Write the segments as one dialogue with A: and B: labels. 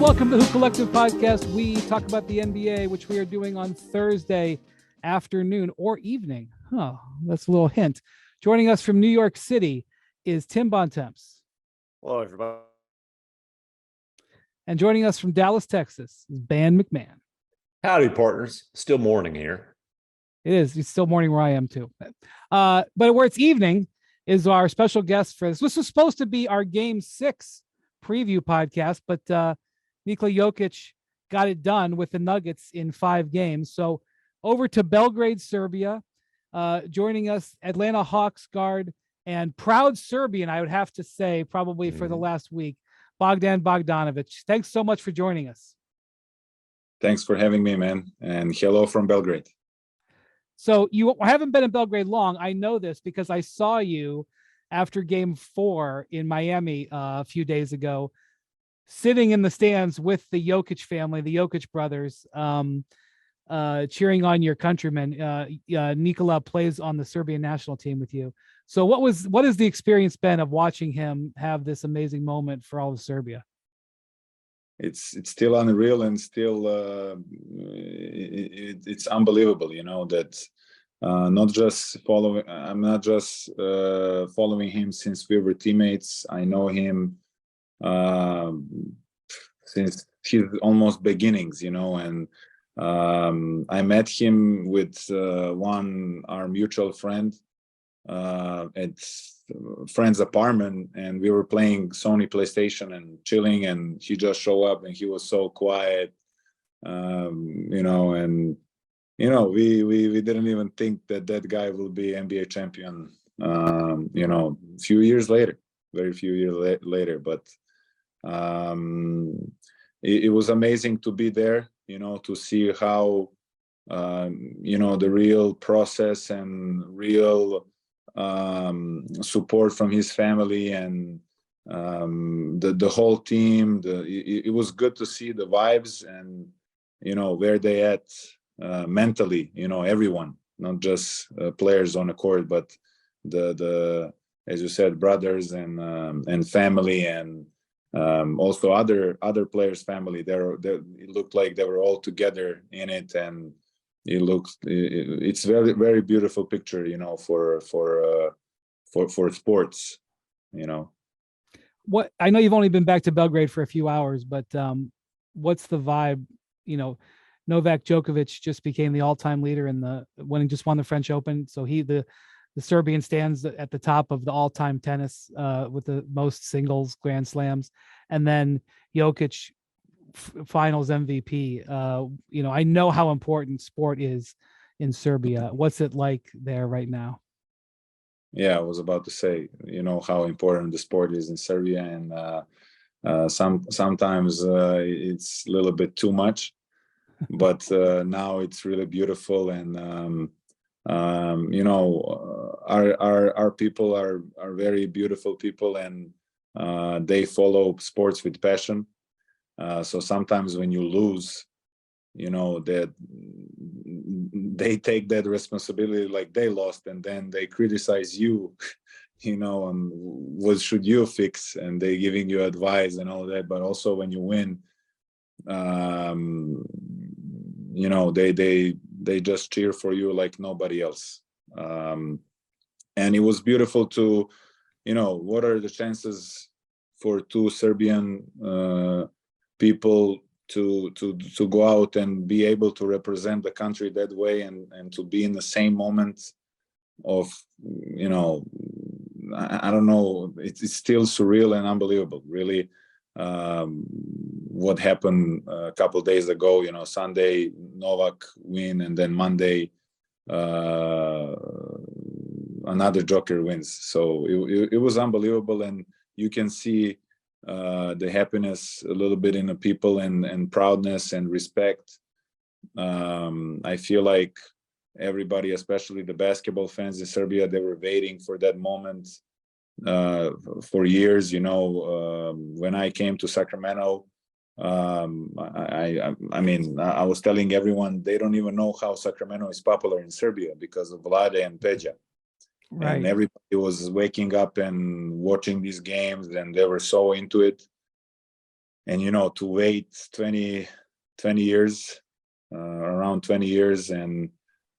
A: Welcome to the Hoop Collective Podcast. We talk about the NBA, which we are doing on Thursday afternoon or evening. Oh, that's a little hint. Joining us from New York City is Tim Bontemps.
B: Hello, everybody.
A: And joining us from Dallas, Texas is MacMahon.
B: Howdy, partners. Still morning here.
A: It is. It's still morning where I am, too. But where it's evening is our special guest for this. This was supposed to be our Game 6 preview podcast, but Nikola Jokic got it done with the Nuggets in 5 games. So over to Belgrade, Serbia, joining us, Atlanta Hawks guard and proud Serbian, I would have to say, probably for the last week, Bogdan Bogdanović. Thanks so much for joining us.
C: Thanks for having me, man. And hello from Belgrade.
A: So you haven't been in Belgrade long. I know this because I saw you after Game 4 in Miami a few days ago, sitting in the stands with the Jokic family, the Jokic brothers, cheering on your countrymen. Nikola plays on the Serbian national team with you. So what has the experience been of watching him have this amazing moment for all of Serbia?
C: It's still unreal and still it's unbelievable, that I'm not just following him since we were teammates. I know him since his almost beginnings, and I met him with our mutual friend at friend's apartment, and we were playing Sony PlayStation and chilling, and he just showed up and he was so quiet, and we didn't even think that guy will be NBA champion, few years later, very few years later, but it was amazing to be there, to see how, the real process and real support from his family and the whole team. It was good to see the vibes and, where they at mentally, everyone, not just players on the court, but the as you said, brothers and family, and also other players' family. It looked like they were all together in it, and it's very, very beautiful picture, for sports,
A: What I know you've only been back to Belgrade for a few hours, but what's the vibe? Novak Djokovic just became the all-time leader when he just won the French Open. So the Serbian stands at the top of the all-time tennis with the most singles Grand Slams, and then Jokic finals MVP. I know how important sport is in Serbia. What's it like there right now?
C: Yeah, I was about to say, how important the sport is in Serbia, and sometimes it's a little bit too much, but now it's really beautiful, and our people are very beautiful people, and they follow sports with passion. So sometimes when you lose, that they take that responsibility, like they lost, and then they criticize you, and what should you fix, and they giving you advice and all that. But also when you win, they just cheer for you like nobody else. And it was beautiful to, what are the chances for two Serbian people to go out and be able to represent the country that way, and to be in the same moment of, I don't know, it's still surreal and unbelievable, really. What happened a couple of days ago, Sunday Novak win, and then Monday another Joker wins. So it was unbelievable, and you can see the happiness a little bit in the people, and proudness and respect. I feel like everybody, especially the basketball fans in Serbia, they were waiting for that moment for years. When I came to Sacramento, I was telling everyone they don't even know how Sacramento is popular in Serbia because of Vlade and Peja. Right. And everybody was waking up and watching these games, and they were so into it. and to wait 20 years, around 20 years, and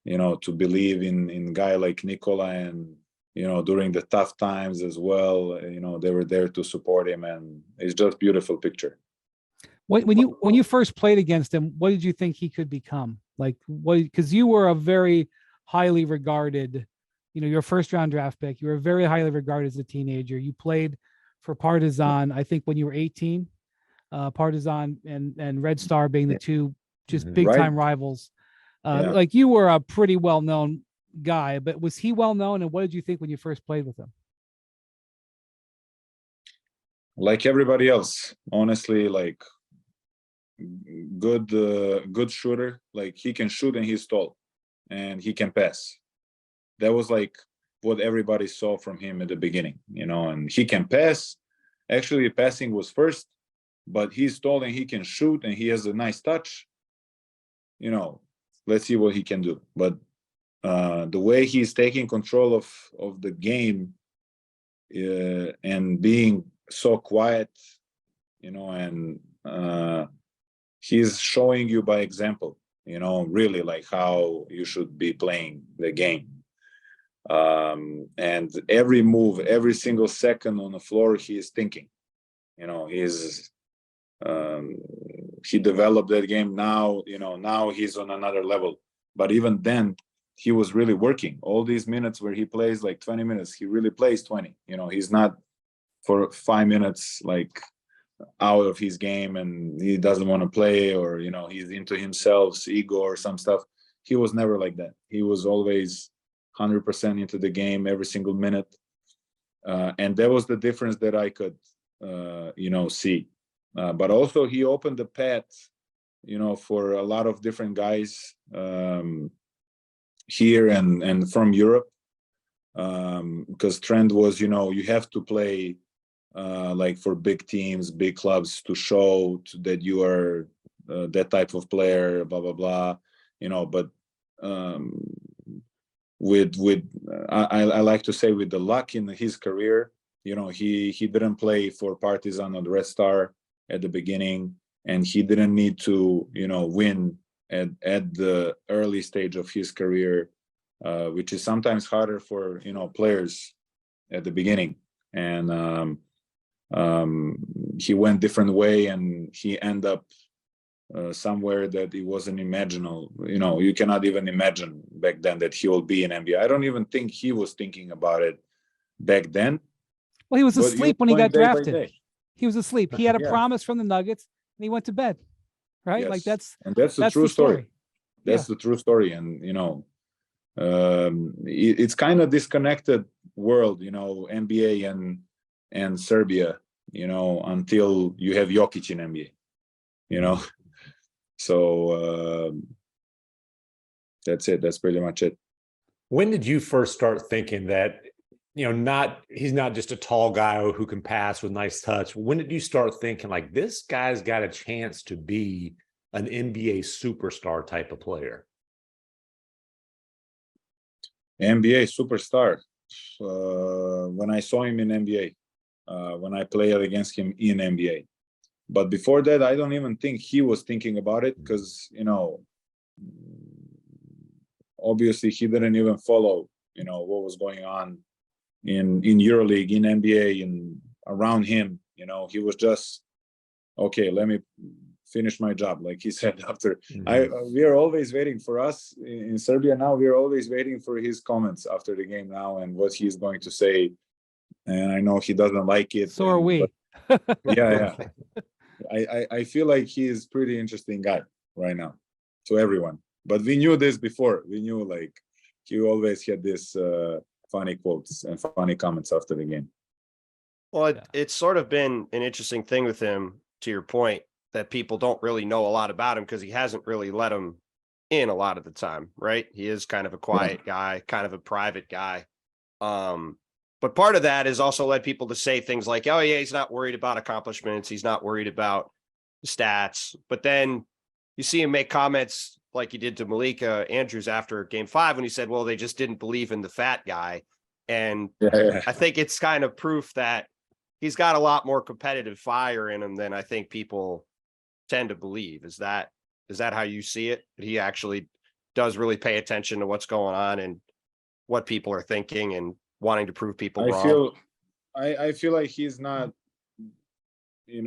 C: to believe in guy like Nikola, and during the tough times as well, they were there to support him, and it's just beautiful picture.
A: When you first played against him, what did you think he could become? Like, what? Because you were a very highly regarded, your first round draft pick. You were very highly regarded as a teenager. You played for Partizan, I think, when you were 18. Partizan and Red Star being the two just big time rivals. Like, you were a pretty well known guy, but was he well known? And what did you think when you first played with him?
C: Like everybody else, honestly, like good shooter. Like, he can shoot and he's tall and he can pass. That was like what everybody saw from him at the beginning, and he can pass. Actually, passing was first, but he's tall and he can shoot and he has a nice touch. Let's see what he can do. But the way he's taking control of the game, and being so quiet, and he's showing you by example, really like how you should be playing the game. And every move, every single second on the floor, he is thinking. He developed that game now. Now he's on another level. But even then, he was really working. All these minutes where he plays like 20 minutes, he really plays 20. He's not for 5 minutes like out of his game and he doesn't want to play, or he's into himself, ego or some stuff. He was never like that. He was always 100% into the game every single minute, and that was the difference that I could see. But also he opened the path for a lot of different guys here and from Europe, because trend was you have to play like for big teams, big clubs, to show that you are that type of player, blah blah blah, but with I like to say, with the luck in his career, he didn't play for Partizan or the Red Star at the beginning, and he didn't need to win at the early stage of his career, which is sometimes harder for players at the beginning. And he went different way, and he ended up somewhere that it wasn't imaginable. You cannot even imagine back then that he will be in NBA. I don't even think he was thinking about it back then.
A: Well, he was asleep when he got drafted. He was asleep. He had a
C: Yeah.
A: promise from the Nuggets, and he went to bed. Right?
C: Yes.
A: Like that's
C: the true story. That's
A: Yeah.
C: the true story. And it's kind of disconnected world, NBA and Serbia, until you have Jokic in NBA, so that's it. That's pretty much it.
B: When did you first start thinking that, he's not just a tall guy who can pass with nice touch? When did you start thinking like, this guy's got a chance to be an NBA superstar type of player?
C: NBA superstar. When I saw him in NBA, when I played against him in NBA. But before that, I don't even think he was thinking about it, because, obviously he didn't even follow, what was going on in EuroLeague, in NBA, and around him. He was just, okay, let me finish my job, like he said after. We are always waiting for us in Serbia now. We are always waiting for his comments after the game now and what he's going to say. And I know he doesn't like it.
A: So are we.
C: Yeah. I feel like he is pretty interesting guy right now to everyone. But we knew this before. We knew like he always had this funny quotes and funny comments after the game.
D: Well, it's sort of been an interesting thing with him, to your point, that people don't really know a lot about him because he hasn't really let him in a lot of the time, right? He is kind of a quiet guy, kind of a private guy. But part of that has also led people to say things like, oh, yeah, he's not worried about accomplishments. He's not worried about stats. But then you see him make comments like he did to Malika Andrews after Game 5 when he said, well, they just didn't believe in the fat guy. And I think it's kind of proof that he's got a lot more competitive fire in him than I think people tend to believe. Is that how you see it? That he actually does really pay attention to what's going on and what people are thinking and wanting to prove people wrong?
C: I feel like he's not, he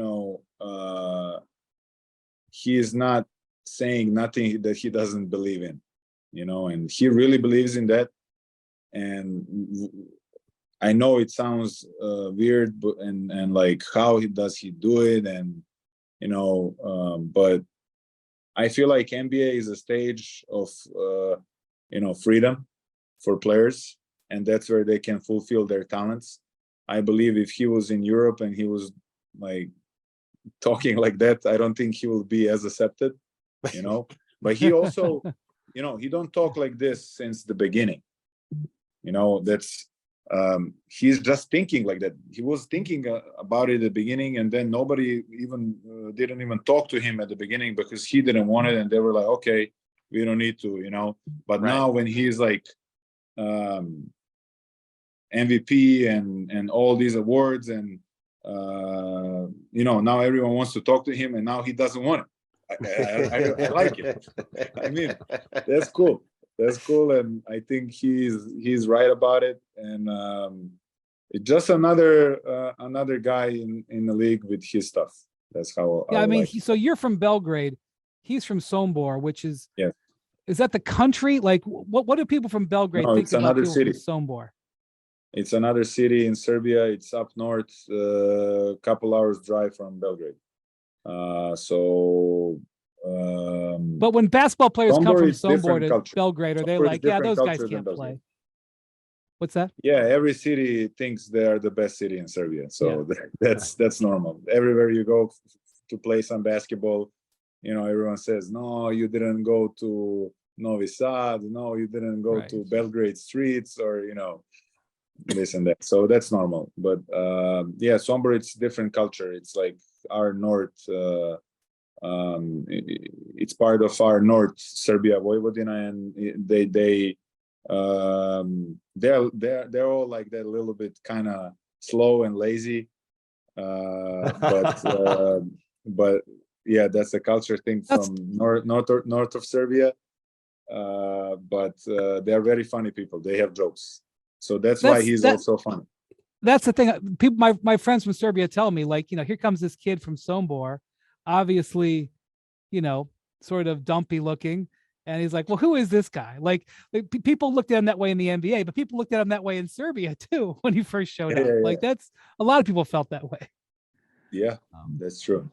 C: is not saying nothing that he doesn't believe in, and he really believes in that. And I know it sounds weird, but and like how does he do it? And but I feel like NBA is a stage of freedom for players, and that's where they can fulfill their talents. I believe if he was in Europe and he was like talking like that, I don't think he will be as accepted, But he also, he don't talk like this since the beginning. That's he's just thinking like that. He was thinking about it at the beginning, and then nobody even didn't even talk to him at the beginning because he didn't want it, and they were like, okay, we don't need to, But now when he's like MVP and all these awards, and now everyone wants to talk to him, and now he doesn't want it. I like it. I mean, that's cool. That's cool, and I think he's right about it. And it's just another guy in the league with his stuff. That's how.
A: Yeah, I mean, so you're from Belgrade. He's from Sombor, which is Is that the country? Like, what do people from Belgrade think about people from Sombor?
C: It's another city in Serbia. It's up north, couple hours drive from Belgrade.
A: But when basketball players come from Sombor to
C: culture.
A: Belgrade, are they like, yeah, those guys can't play? What's that?
C: Yeah, every city thinks they are the best city in Serbia. So that's normal. Everywhere you go to play some basketball, everyone says, no, you didn't go to Novi Sad. No, you didn't go to Belgrade streets, or, this and that. So that's normal. But Sombor, it's different culture. It's like our north, it's part of our North Serbia, Vojvodina, and they're all like that, a little bit kind of slow and lazy, but yeah, that's a culture thing from north of Serbia. But they're very funny people. They have jokes, so that's why he's also funny.
A: That's the thing. People, my friends from Serbia tell me, like, here comes this kid from Sombor, obviously, sort of dumpy looking. And he's like, well, who is this guy? Like people looked at him that way in the NBA, but people looked at him that way in Serbia too when he first showed up. Like that's a lot of people felt that way.
C: Yeah, that's true.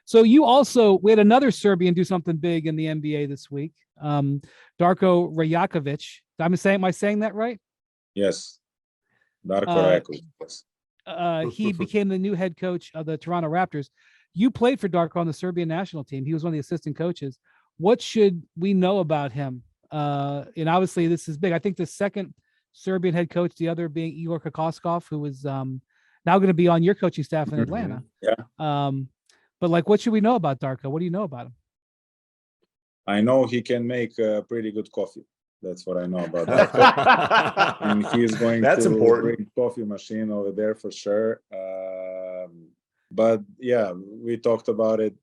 A: So we had another Serbian do something big in the NBA this week. Darko Rajakovic. Am I saying that right?
C: Yes. Darko Rajakovic.
A: He became the new head coach of the Toronto Raptors. You played for Darko on the Serbian national team. He was one of the assistant coaches. What should we know about him? And obviously this is big. I think the second Serbian head coach, the other being Igor Kokoskov, who was now going to be on your coaching staff in Atlanta.
C: Yeah.
A: But like, what should we know about Darko? What do you know about him?
C: I know he can make pretty good coffee. That's what I know about Darko. And he's going to bring coffee machine over there for sure. But yeah, we talked about it.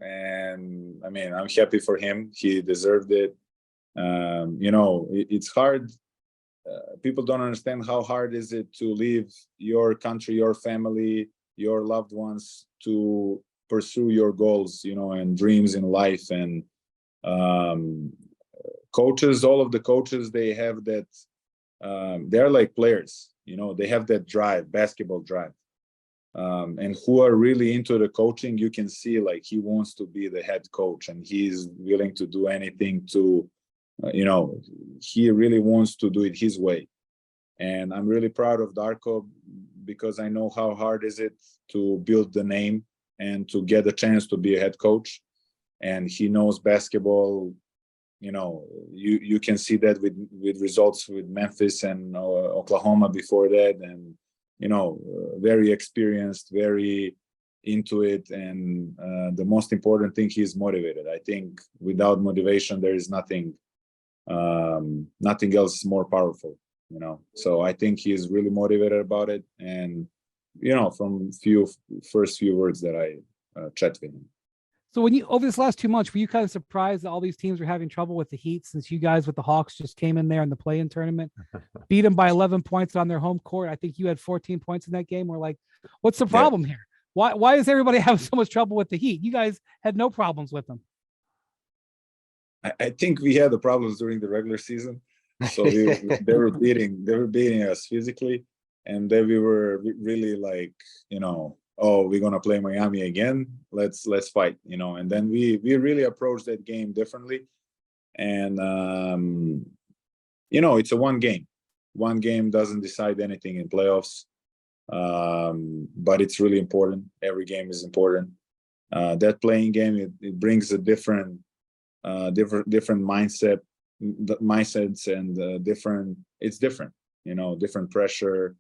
C: And I mean, I'm happy for him. He deserved it. It's hard. People don't understand how hard is it to leave your country, your family, your loved ones to pursue your goals, and dreams in life. And coaches, all of the coaches, they have that. They're like players, they have that drive, basketball drive. And who are really into the coaching, you can see like he wants to be the head coach, and he's willing to do anything to, he really wants to do it his way. And I'm really proud of Darko because I know how hard is it to build the name and to get a chance to be a head coach. And he knows basketball. You can see that with results with Memphis and Oklahoma before that, and very experienced, very into it. And the most important thing, he's motivated. I think without motivation, there is nothing else more powerful So I think he's really motivated about it. And, from first few words that I chat with him.
A: So when you, over this last 2 months, were you kind of surprised that all these teams were having trouble with the Heat, since you guys with the Hawks just came in there in the play-in tournament, beat them by 11 points on their home court? I think you had 14 points in that game. We're like, what's the problem here? Why does everybody have so much trouble with the Heat? You guys had no problems with them.
C: I think we had the problems during the regular season. So they were beating us physically, and then we were really like, oh, we're gonna play Miami again. Let's fight, And then we really approached that game differently, and it's a one game. One game doesn't decide anything in playoffs, but it's really important. Every game is important. That playing game, it brings a different mindsets, and different. It's different, different pressure.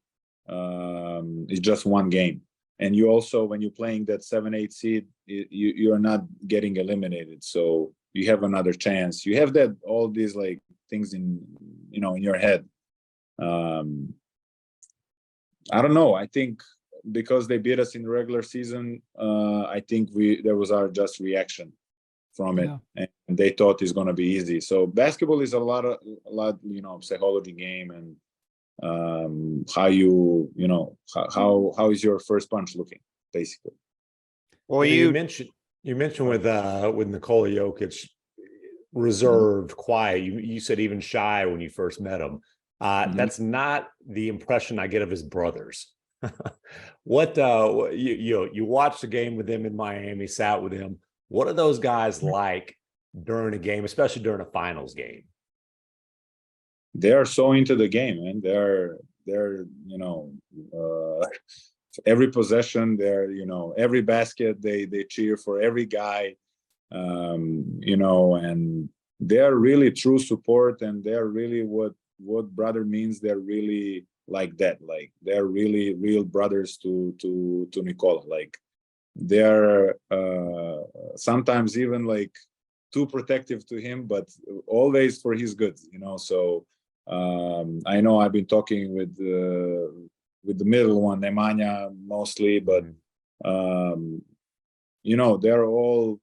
C: It's just one game. And you also, when you're playing that 7-8 seed, you're not getting eliminated. So you have another chance. You have all these like things in your head. I don't know. I think because they beat us in the regular season, I think there was our just reaction from it, and they thought it's going to be easy. So basketball is a lot, psychology game, and how how is your first punch looking, basically.
B: Well, you mentioned with Nikola Jokic, reserved, quiet. You said even shy when you first met him. That's not the impression I get of his brothers. What you watched the game with him in Miami, sat with him. What are those guys like during a game, especially during a finals game?
C: They are so into the game, man. They're every possession, every basket, they cheer for every guy, and they're really true support, and they're really what brother means. They're really like that. Like they're really real brothers to Nikola. Like they're sometimes even like too protective to him, but always for his good, So I know I've been talking with the middle one, Nemanja, mostly, but they're all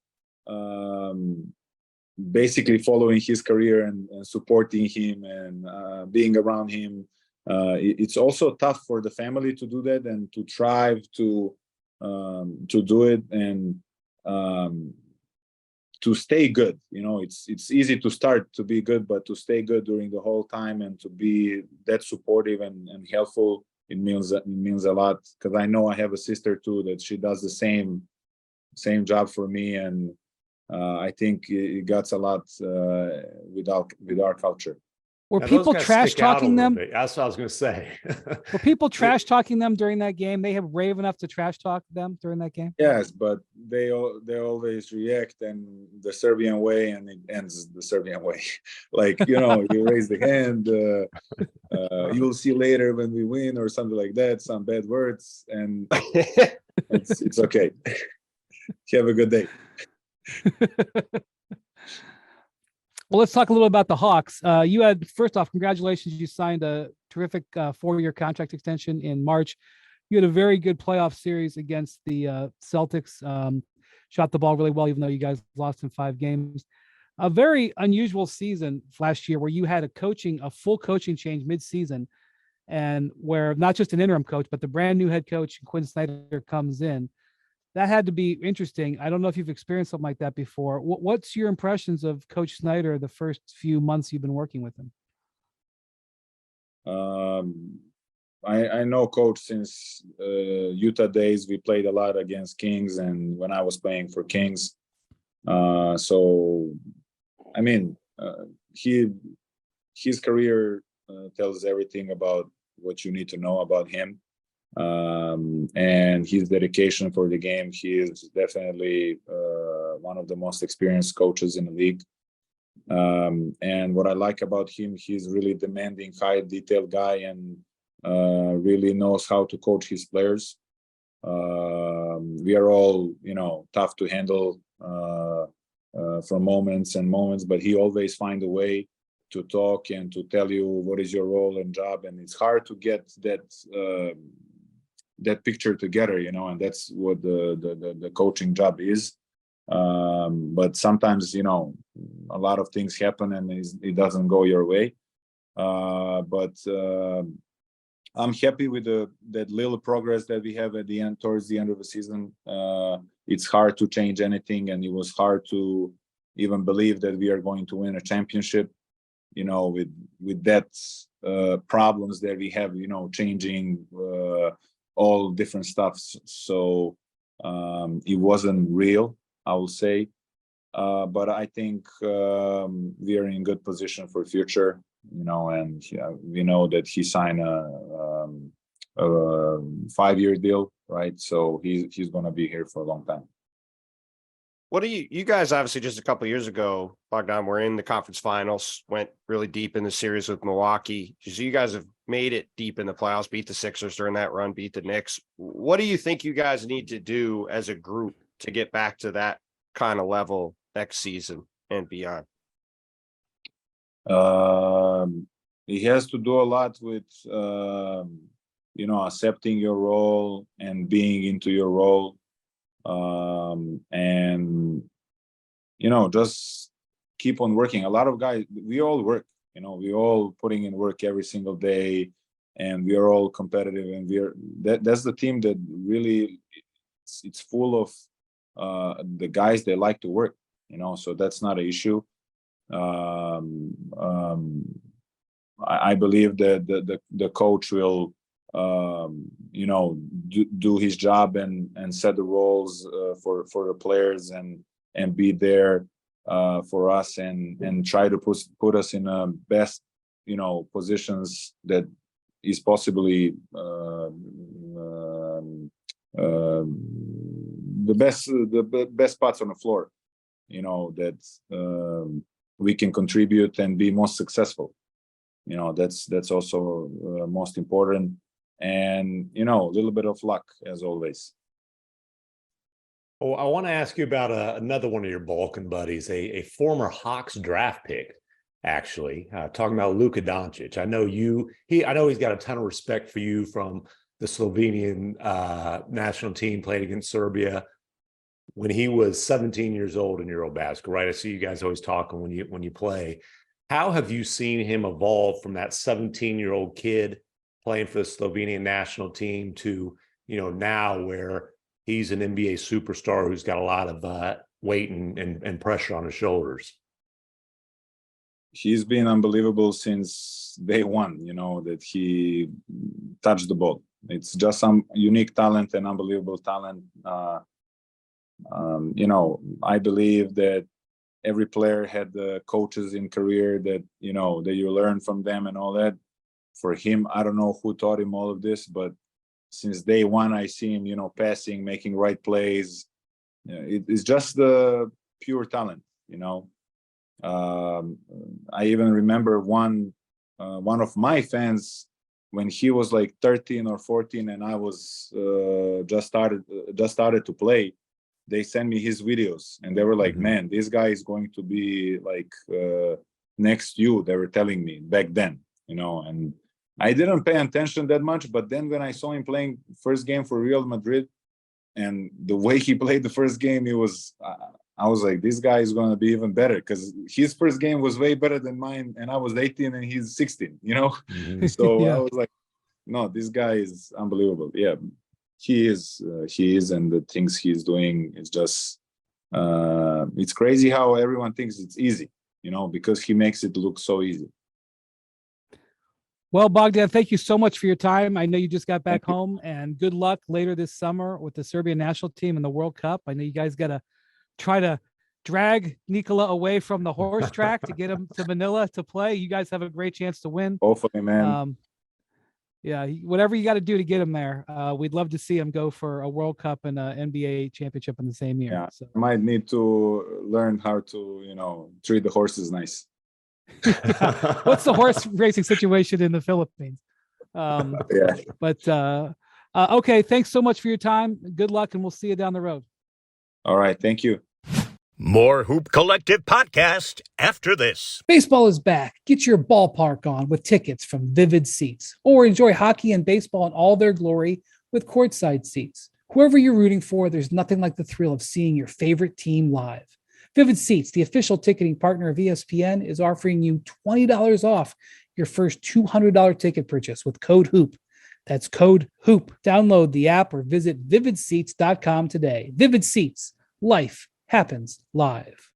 C: basically following his career and supporting him and being around him. It's also tough for the family to do that and to try to do it and to stay good. It's easy to start to be good, but to stay good during the whole time and to be that supportive and helpful, it means a lot. Because I know I have a sister too that she does the same job for me, and I think it got a lot with our culture.
A: Were people trash talking them?
B: That's what I was going to say.
A: Were people trash talking them during that game? They have brave enough to trash talk them during that game?
C: Yes, but they always react in the Serbian way, and it ends the Serbian way. Like, you raise the hand, you'll see later when we win or something like that, some bad words, and it's okay. Have a good day.
A: Well, let's talk a little about the Hawks. You had, first off, congratulations. You signed a terrific 4-year contract extension in March. You had a very good playoff series against the Celtics. Shot the ball really well, even though you guys lost in 5 games. A very unusual season last year where you had a full coaching change mid-season, and where not just an interim coach, but the brand new head coach, Quinn Snyder, comes in. That had to be interesting. I don't know if you've experienced something like that before. What's your impressions of Coach Snyder the first few months you've been working with him?
C: I know Coach since Utah days. We played a lot against Kings, and when I was playing for Kings. So, I mean, his career tells everything about what you need to know about him. And his dedication for the game. He is definitely one of the most experienced coaches in the league. And what I like about him, he's really demanding, high detailed guy, and really knows how to coach his players. We are all, tough to handle for moments, but he always finds a way to talk and to tell you what is your role and job, and it's hard to get that picture together, and that's what the coaching job is. But sometimes, a lot of things happen and it doesn't go your way. But I'm happy with that little progress that we have towards the end of the season. It's hard to change anything, and it was hard to even believe that we are going to win a championship, with that problems that we have, changing all different stuff. So it wasn't real, I will say. But I think we are in good position for future, and we know that he signed a 5-year deal, right? So he's going to be here for a long time.
D: What do you guys obviously just a couple of years ago, Bogdan, were in the conference finals, went really deep in the series with Milwaukee. So you guys have made it deep in the playoffs, beat the Sixers during that run, beat the Knicks. What do you think you guys need to do as a group to get back to that kind of level next season and beyond?
C: He has to do a lot with, accepting your role and being into your role. And just keep on working. A lot of guys, we all work, we all putting in work every single day, and we are all competitive, and that's the team that really it's full of the guys that like to work, so that's not an issue. I believe that the coach will do his job and set the roles for the players and be there for us and try to put us in best positions that is possibly the best spots on the floor, that we can contribute and be most successful. That's also most important. And, a little bit of luck, as always.
B: Oh, I want to ask you about another one of your Balkan buddies, a former Hawks draft pick, actually, talking about Luka Doncic. I know he's got a ton of respect for you from the Slovenian national team, played against Serbia when he was 17 years old in Eurobasket, right? I see you guys always talking when you play. How have you seen him evolve from that 17-year-old kid playing for the Slovenian national team to, now where he's an NBA superstar who's got a lot of weight and pressure on his shoulders?
C: He's been unbelievable since day one, that he touched the ball. It's just some unique talent and unbelievable talent. I believe that every player had the coaches in career that, that you learn from them and all that. For him, I don't know who taught him all of this, but since day one, I see him, passing, making right plays. It's just the pure talent, I even remember one of my fans when he was like 13 or 14, and I was just started to play. They sent me his videos, and they were like, "Man, this guy is going to be like next to you." They were telling me back then, and I didn't pay attention that much. But then when I saw him playing first game for Real Madrid, and the way he played the first game, I was like, this guy is going to be even better, because his first game was way better than mine, and I was 18 and he's 16, So
A: Yeah.
C: I was like, no, this guy is unbelievable. Yeah, he is, and the things he's doing is just, it's crazy how everyone thinks it's easy, because he makes it look so easy.
A: Well, Bogdan, thank you so much for your time. I know you just got back home, and good luck later this summer with the Serbian national team in the World Cup. I know you guys got to try to drag Nikola away from the horse track to get him to Manila to play. You guys have a great chance to win.
C: Hopefully, man.
A: Whatever you got to do to get him there. We'd love to see him go for a World Cup and an NBA championship in the same year.
C: Yeah,
A: so.
C: I might need to learn how to, treat the horses nice.
A: Yeah. What's the horse racing situation in the Philippines?
C: Yeah.
A: But okay, thanks so much for your time. Good luck, and we'll see you down the road.
C: All right, thank you.
E: More Hoop Collective podcast after this.
A: Baseball is back. Get your ballpark on with tickets from Vivid Seats, or enjoy hockey and baseball in all their glory with courtside seats. Whoever you're rooting for, there's nothing like the thrill of seeing your favorite team live. Vivid Seats, the official ticketing partner of ESPN, is offering you $20 off your first $200 ticket purchase with code HOOP. That's code HOOP. Download the app or visit vividseats.com today. Vivid Seats. Life happens live.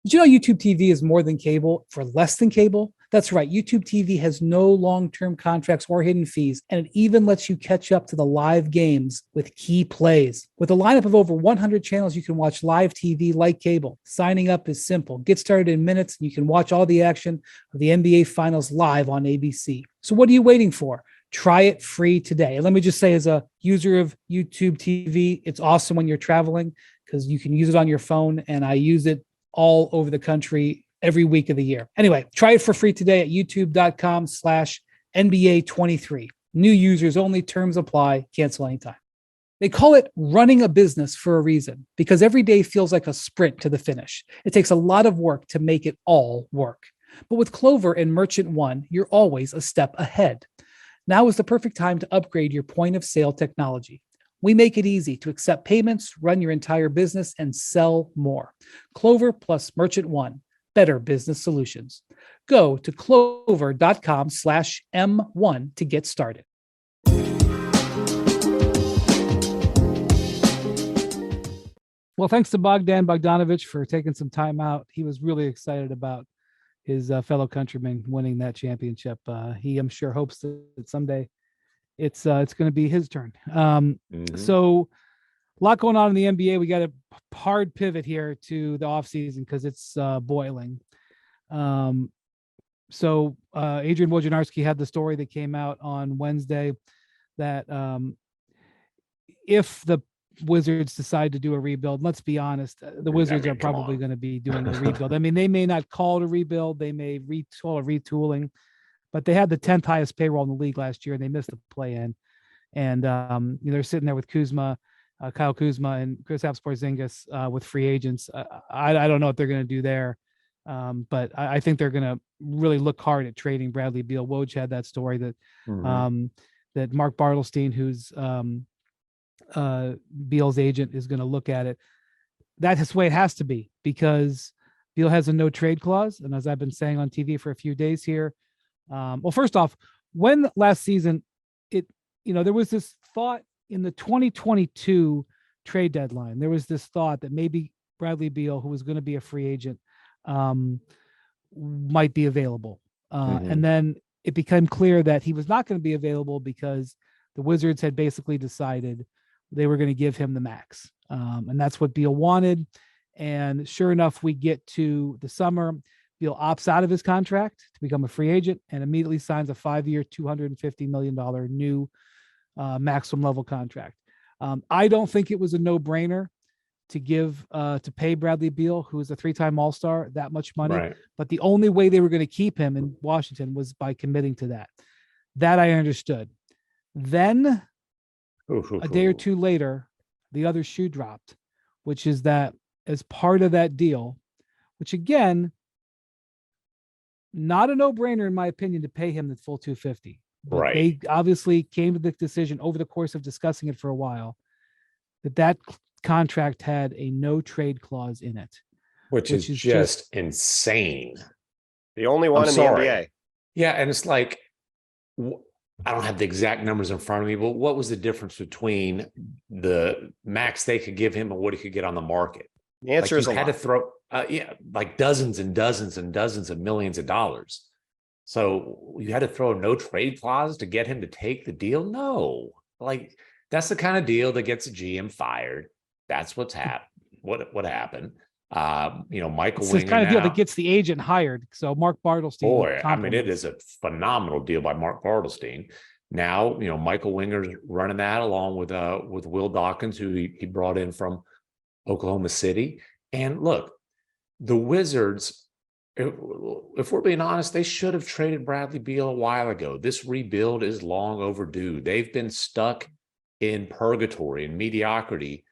A: Did you know YouTube TV is more than cable for less than cable? That's right. YouTube TV has no long-term contracts or hidden fees, and it even lets you catch up to the live games with key plays. With a lineup of over 100 channels, you can watch live TV like cable. Signing up is simple. Get started in minutes, and you can watch all the action of the NBA Finals live on ABC. So what are you waiting for? Try it free today. And let me just say, as a user of YouTube TV, it's awesome when you're traveling because you can use it on your phone, and I use it all over the country every week of the year. Anyway, try it for free today at youtube.com/NBA23. New users only, terms apply, cancel anytime. They call it running a business for a reason, because every day feels like a sprint to the finish. It takes a lot of work to make it all work. But with Clover and Merchant One, you're always a step ahead. Now is the perfect time to upgrade your point of sale technology. We make it easy to accept payments, run your entire business, and sell more. Clover plus Merchant One, better business solutions. Go to clover.com/M1 to get started. Well, thanks to Bogdan Bogdanović for taking some time out. He was really excited about his fellow countrymen winning that championship. He, I'm sure, hopes that someday it's going to be his turn. So a lot going on in the NBA. We got a hard pivot here to the offseason because it's boiling. Adrian Wojnarowski had the story that came out on Wednesday that if the Wizards decide to do a rebuild, let's be honest, the Wizards are probably going to be doing a rebuild. I mean, they may not call it a rebuild. They may call it retooling. But they had the 10th highest payroll in the league last year, and they missed the play-in. And they're sitting there with Kuzma, Kyle Kuzma, and Kristaps Porzingis with free agents. I don't know what they're going to do there, but I think they're going to really look hard at trading Bradley Beal. Woj had that story that that Mark Bartelstein, who's Beal's agent, is going to look at it. That's the way it has to be, because Beal has a no-trade clause, and as I've been saying on TV for a few days here. Well, first off, when last season, there was this thought in the 2022 trade deadline, there was this thought that maybe Bradley Beal, who was going to be a free agent, might be available. And then it became clear that he was not going to be available because the Wizards had basically decided they were going to give him the max. And that's what Beal wanted. And sure enough, we get to the summer. Beal opts out of his contract to become a free agent and immediately signs a 5-year, $250 million new maximum level contract. I don't think it was a no-brainer to pay Bradley Beal, who is a 3-time All-Star, that much money. Right. But the only way they were going to keep him in Washington was by committing to that. That I understood. Then a day or two later, the other shoe dropped, which is that as part of that deal, which again, not a no-brainer in my opinion to pay him the full 250. But right. They obviously came to the decision over the course of discussing it for a while that contract had a no-trade clause in it,
B: which is just insane.
D: The only one in the NBA.
B: Yeah, and it's like, I don't have the exact numbers in front of me, but what was the difference between the max they could give him and what he could get on the market?
D: The answer is
B: had to throw like dozens and dozens and dozens of millions of dollars. So you had to throw a no trade clause to get him to take the deal? No. Like, that's the kind of deal that gets a GM fired. That's what's happened. What happened? Michael Winger. It's the kind of deal
A: that gets the agent hired. So Mark Bartelstein.
B: Boy, I mean, it is a phenomenal deal by Mark Bartelstein. Now, Michael Winger's running that along with Will Dawkins, who he brought in from Oklahoma City. And look, the Wizards, if we're being honest, they should have traded Bradley Beal a while ago. This rebuild is long overdue. They've been stuck in purgatory and mediocrity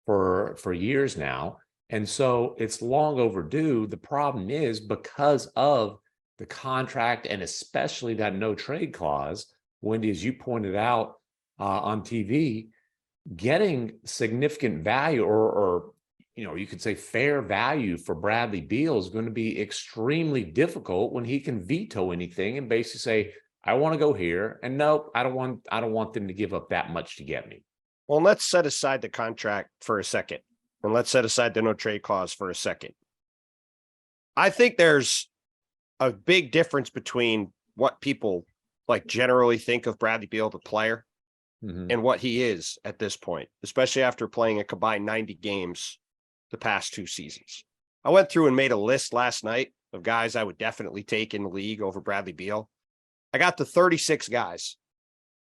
B: for years now. And so it's long overdue. The problem is because of the contract and especially that no trade clause, Wendy, as you pointed out on TV, getting significant value or you could say fair value for Bradley Beal is going to be extremely difficult when he can veto anything and basically say, I want to go here. And nope, I don't want them to give up that much to get me.
D: Well, let's set aside the contract for a second. And let's set aside the no trade clause for a second. I think there's a big difference between what people like generally think of Bradley Beal, the player, and what he is at this point, especially after playing a combined 90 games the past 2 seasons. I went through and made a list last night of guys I would definitely take in the league over Bradley Beal. I got to 36 guys,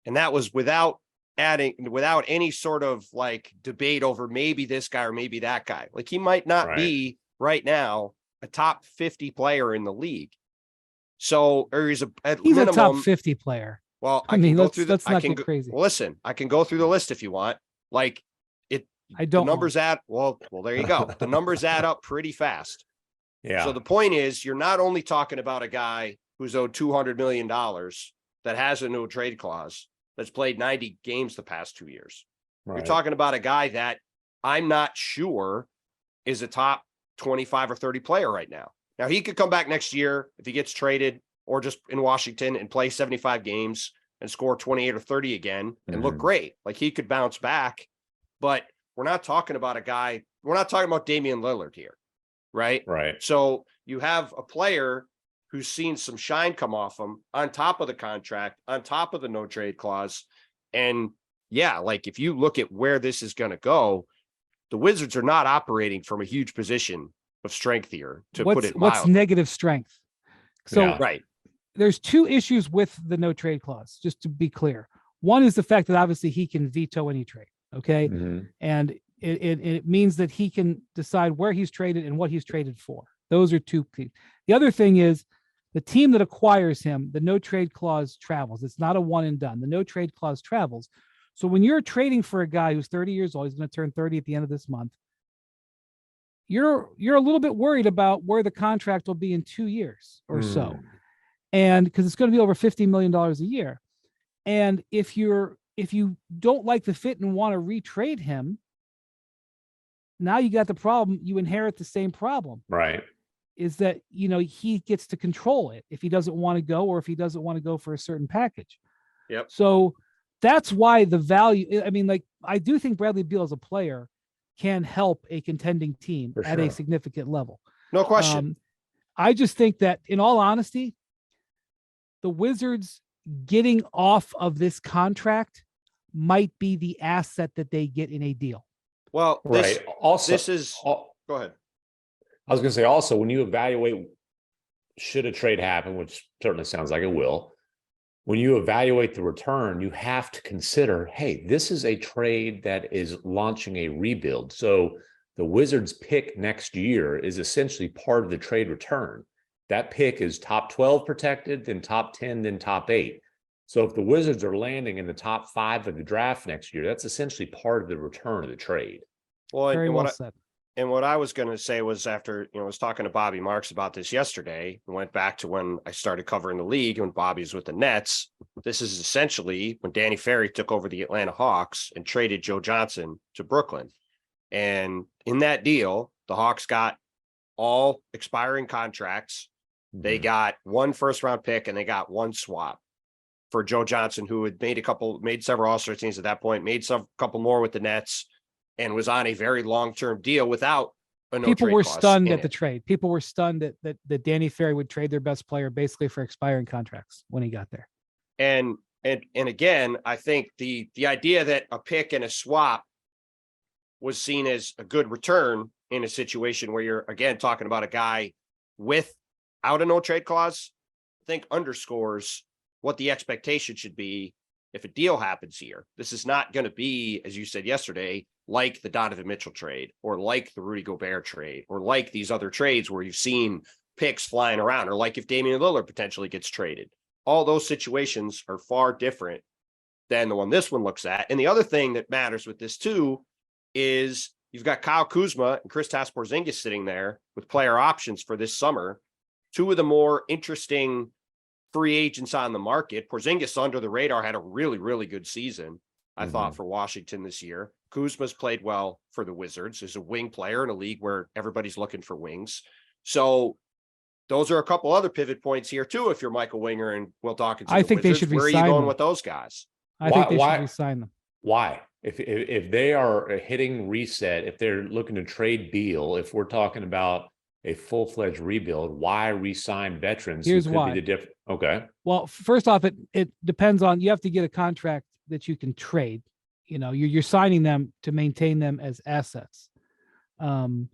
D: and that was without any sort of like debate over maybe this guy or maybe that guy. Like he might not be right now a top 50 player in the league. So, or he's
A: a top 50 player.
D: Well,
A: I mean, let's not get crazy.
D: Well, listen, I can go through the list if you want. Like
A: I don't.
D: The numbers well, there you go. The numbers add up pretty fast.
B: Yeah.
D: So the point is, you're not only talking about a guy who's owed $200 million that has a no trade clause, that's played 90 games the past 2 years. Right. You're talking about a guy that I'm not sure is a top 25 or 30 player right now. Now, he could come back next year if he gets traded or just in Washington and play 75 games and score 28 or 30 again and look great. Like he could bounce back, but we're not talking about a guy. We're not talking about Damian Lillard here, right?
B: Right.
D: So you have a player who's seen some shine come off him on top of the contract, on top of the no trade clause. And yeah, like if you look at where this is going to go, the Wizards are not operating from a huge position of strength here, to put it mildly.
A: What's negative strength? So
D: right.
A: There's 2 issues with the no trade clause, just to be clear. One is the fact that obviously he can veto any trade. Okay. And it means that he can decide where he's traded and what he's traded for. Those are 2 key. The other thing is the team that acquires him, the no trade clause travels. It's not a one and done. The no trade clause travels. So when you're trading for a guy who's 30 years old, he's going to turn 30 at the end of this month. You're a little bit worried about where the contract will be in 2 years or so. And because it's going to be over $50 million a year. And if you don't like the fit and want to retrade him, now you got the problem. You inherit the same problem.
B: Right.
A: Is that, he gets to control it if he doesn't want to go or if he doesn't want to go for a certain package.
D: Yep.
A: So that's why the value, I do think Bradley Beal as a player can help a contending team at a significant level.
D: No question.
A: I just think that in all honesty, the Wizards getting off of this contract might be the asset that they get in a deal.
D: Well, go ahead.
B: I was going to say also, when you evaluate, should a trade happen, which certainly sounds like it will, when you evaluate the return, you have to consider, hey, this is a trade that is launching a rebuild. So the Wizards pick next year is essentially part of the trade return. That pick is top 12 protected, then top 10, then top 8. So if the Wizards are landing in the top 5 of the draft next year, that's essentially part of the return of the trade.
D: Well,
A: very well said.
D: And what I was going to say was after, I was talking to Bobby Marks about this yesterday and went back to when I started covering the league when Bobby was with the Nets. This is essentially when Danny Ferry took over the Atlanta Hawks and traded Joe Johnson to Brooklyn. And in that deal, the Hawks got all expiring contracts. They got 1 first-round pick and they got 1 swap for Joe Johnson, who had made several All-Star teams at that point, made couple more with the Nets, and was on a very long-term deal without a no trade clause.
A: People were stunned at the trade. People were stunned that Danny Ferry would trade their best player basically for expiring contracts when he got there.
D: And again, I think the idea that a pick and a swap was seen as a good return in a situation where you're again talking about a guy without a no trade clause, I think underscores what the expectation should be if a deal happens here. This is not going to be, as you said yesterday, like the Donovan Mitchell trade or like the Rudy Gobert trade or like these other trades where you've seen picks flying around, or like if Damian Lillard potentially gets traded. All those situations are far different than the one this one looks at. And the other thing that matters with this too is you've got Kyle Kuzma and Kristaps Porzingis sitting there with player options for this summer. Two of the more interesting free agents on the market. Porzingis under the radar had a really, really good season, I thought, for Washington this year. Kuzma's played well for the Wizards. Is a wing player in a league where everybody's looking for wings. So those are a couple other pivot points here too. If you're Michael Winger and Will Dawkins,
A: I think
D: Wizards,
A: they should
D: where are you
A: resign
D: going
A: them.
D: with those guys?
A: I think they should resign them.
B: Why? If they are hitting reset, if they're looking to trade Beal, if we're talking about a full-fledged rebuild, why resign veterans?
A: Here's why.
B: Okay.
A: Well, first off, it depends on, you have to get a contract that you can trade. You know, you're signing them to maintain them as assets. And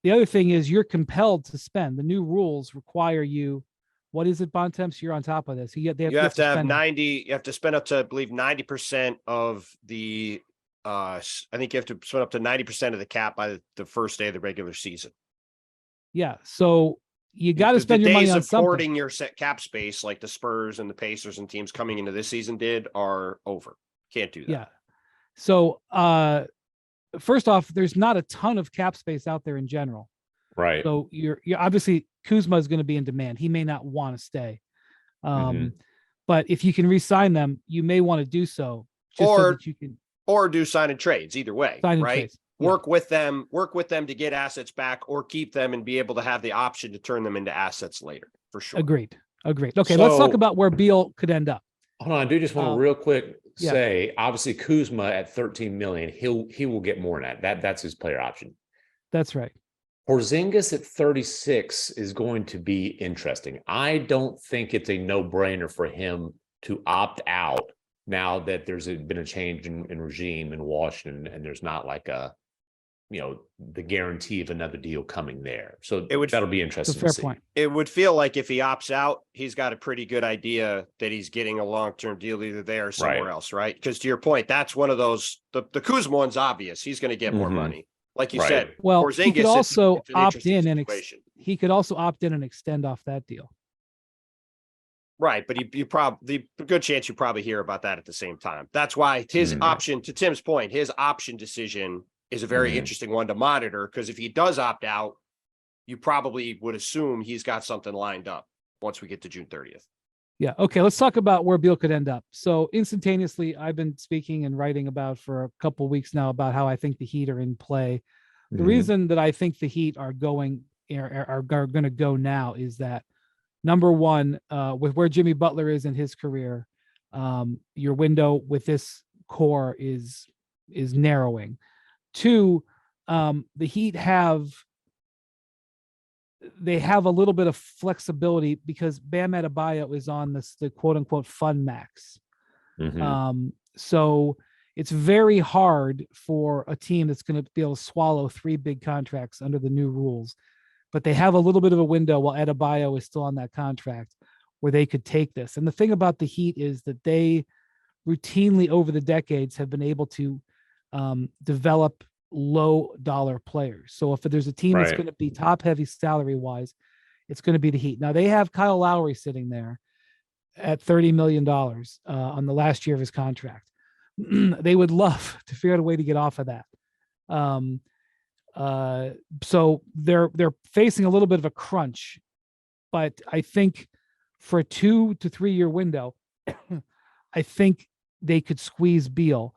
A: the other thing is you're compelled to spend. The new rules require you. What is it, Bontemps? You're on top of this. You have to have
D: 90. You have to spend up to, I believe, 90% of the. I think you have to spend up to 90% of the cap by the first day of the regular season.
A: Yeah, so you got to spend your money on something.
D: Hoarding your set cap space, like the Spurs and the Pacers and teams coming into this season did, are over. Can't do that.
A: Yeah. So first off, there's not a ton of cap space out there in general.
B: Right.
A: So you're obviously Kuzma is going to be in demand. He may not want to stay. But if you can re-sign them, you may want to do so. Just so that you can,
D: or do sign and trades, either way, right?
A: Trades.
D: Work with them to get assets back, or keep them and be able to have the option to turn them into assets later, for sure.
A: Agreed. Okay, let's talk about where Beal could end up.
B: Hold on, I do just want to real quick say, obviously Kuzma at 13 million, he will get more than that. That's his player option.
A: That's right.
B: Porzingis at 36 is going to be interesting. I don't think it's a no-brainer for him to opt out now that there's been a change in regime in Washington, and there's not like the guarantee of another deal coming there. So that'll be interesting.
A: Fair point.
D: It would feel like if he opts out, he's got a pretty good idea that he's getting a long-term deal either there or somewhere else, right? Because to your point, that's one of those, the Kuzma one's obvious. He's going to get more money. Like you said,
A: well,
D: Porzingis,
A: he could also opt in and
D: he
A: could also opt in and extend off that deal.
D: Right, but you probably, the good chance you probably hear about that at the same time. That's why his option, to Tim's point, his option decision is a very interesting one to monitor, because if he does opt out, you probably would assume he's got something lined up once we get to June 30th.
A: Yeah. Okay. Let's talk about where Beal could end up. So instantaneously, I've been speaking and writing about for a couple of weeks now about how I think the Heat are in play. The reason that I think the Heat are going to go now is that, number one, with where Jimmy Butler is in his career, your window with this core is narrowing. Two, the Heat have a little bit of flexibility because Bam Adebayo is on the quote unquote fun max. So it's very hard for a team that's going to be able to swallow 3 big contracts under the new rules, but they have a little bit of a window while Adebayo is still on that contract where they could take this. And the thing about the Heat is that they routinely over the decades have been able to develop low dollar players. So if there's a team that's going to be top heavy salary wise, it's going to be the Heat. Now they have Kyle Lowry sitting there at $30 million on the last year of his contract. They would love to figure out a way to get off of that. So they're facing a little bit of a crunch, but I think for a 2 to 3 year window, I think they could squeeze Beal.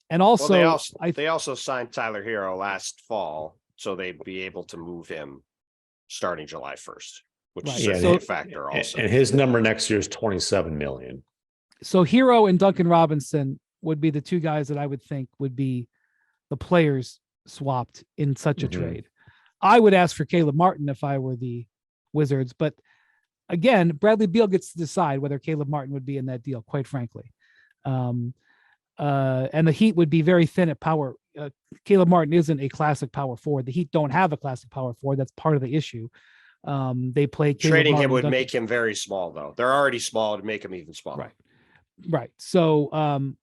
A: And also,
D: they also signed Tyler Hero last fall, so they'd be able to move him starting July 1st, which is a factor also.
B: And his number next year is 27 million.
A: So Hero and Duncan Robinson would be the 2 guys that I would think would be the players swapped in such a trade. I would ask for Caleb Martin if I were the Wizards, but again, Bradley Beal gets to decide whether Caleb Martin would be in that deal, quite frankly. And the Heat would be very thin at power. Caleb Martin isn't a classic power forward. The Heat don't have a classic power forward. That's part of the issue. They play
D: trading him would make him very small, though. They're already small to make him even smaller.
A: Right. So,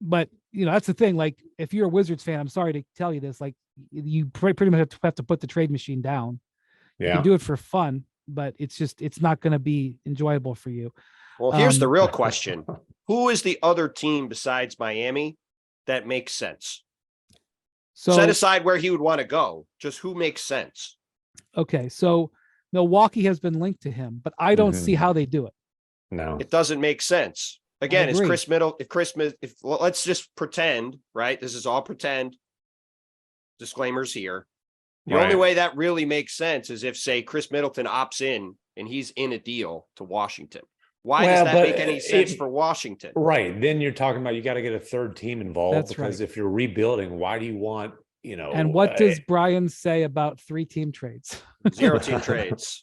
A: but that's the thing. Like, if you're a Wizards fan, I'm sorry to tell you this. Like, you pretty much have to put the trade machine down. You can do it for fun, but it's not going to be enjoyable for you.
D: Well, here's the real question. Who is the other team besides Miami that makes sense?
A: So
D: set aside where he would want to go, just who makes sense.
A: Okay, so Milwaukee has been linked to him, but I don't see how they do it.
B: No,
D: It doesn't make sense. Again, it's
A: agree.
D: Chris Middleton. If let's just pretend, right? This is all pretend. Disclaimers here. The only way that really makes sense is if, say, Chris Middleton opts in and he's in a deal to Washington. Why does that make any sense for Washington?
B: Right. Then you're talking about you got to get a third team involved.
A: That's
B: because
A: right.
B: if you're rebuilding, why do you want,
A: And what does Brian say about 3-team trades?
D: 0-team trades.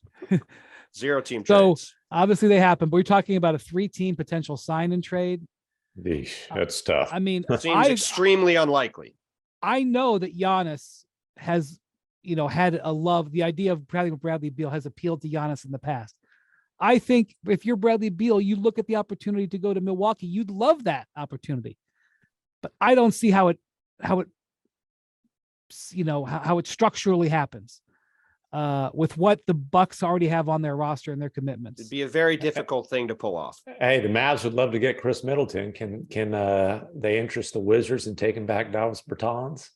D: 0-team
A: So
D: trades.
A: obviously they happen, but we're talking about a 3-team potential sign and trade.
B: That's tough.
A: I mean,
D: Seems extremely unlikely.
A: I know that Giannis has, had a love. The idea of Bradley Beal has appealed to Giannis in the past. I think if you're Bradley Beal, you look at the opportunity to go to Milwaukee, you'd love that opportunity. But I don't see how it structurally happens with what the Bucks already have on their roster and their commitments.
D: It'd be a very difficult thing to pull off.
B: Hey, the Mavs would love to get Chris Middleton. Can they interest the Wizards in taking back Davis Bertans?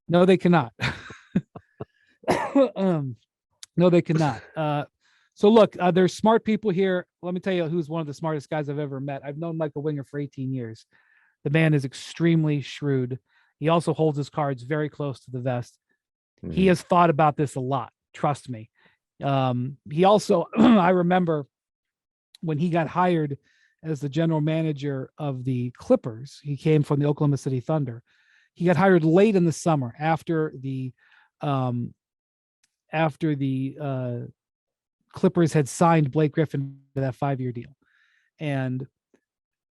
A: No, they cannot. No, they cannot. So look, there's smart people here. Let me tell you who's one of the smartest guys I've ever met. I've known Michael Winger for 18 years. The man is extremely shrewd. He also holds his cards very close to the vest. He has thought about this a lot. Trust me. He also, I remember when he got hired as the general manager of the Clippers, he came from the Oklahoma City Thunder. He got hired late in the summer after the Clippers had signed Blake Griffin to that 5-year deal. And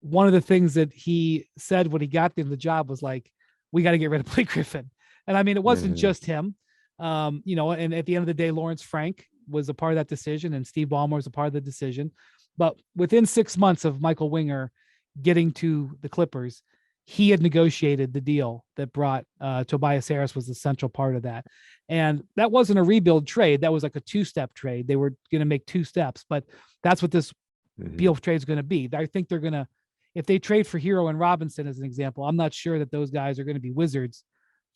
A: one of the things that he said when he got the job was like, we got to get rid of Blake Griffin. And I mean, it wasn't just him, and at the end of the day, Lawrence Frank was a part of that decision and Steve Ballmer was a part of the decision. But within 6 months of Michael Winger getting to the Clippers, he had negotiated the deal that brought Tobias Harris was the central part of that. And that wasn't a rebuild trade. That was like a 2-step trade. They were going to make 2 steps, but that's what this Beal trade is going to be. I think they're going to, if they trade for Hero and Robinson as an example, I'm not sure that those guys are going to be Wizards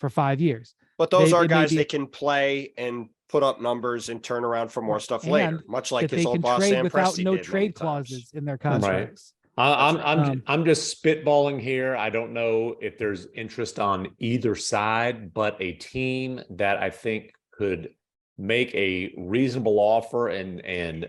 A: for 5 years.
D: But those are guys that can play and put up numbers and turn around for more stuff later, much like his old boss Sam
A: without
D: Presti
A: no
D: did
A: trade clauses in their contracts.
B: I'm just spitballing here. I don't know if there's interest on either side, but a team that I think could make a reasonable offer and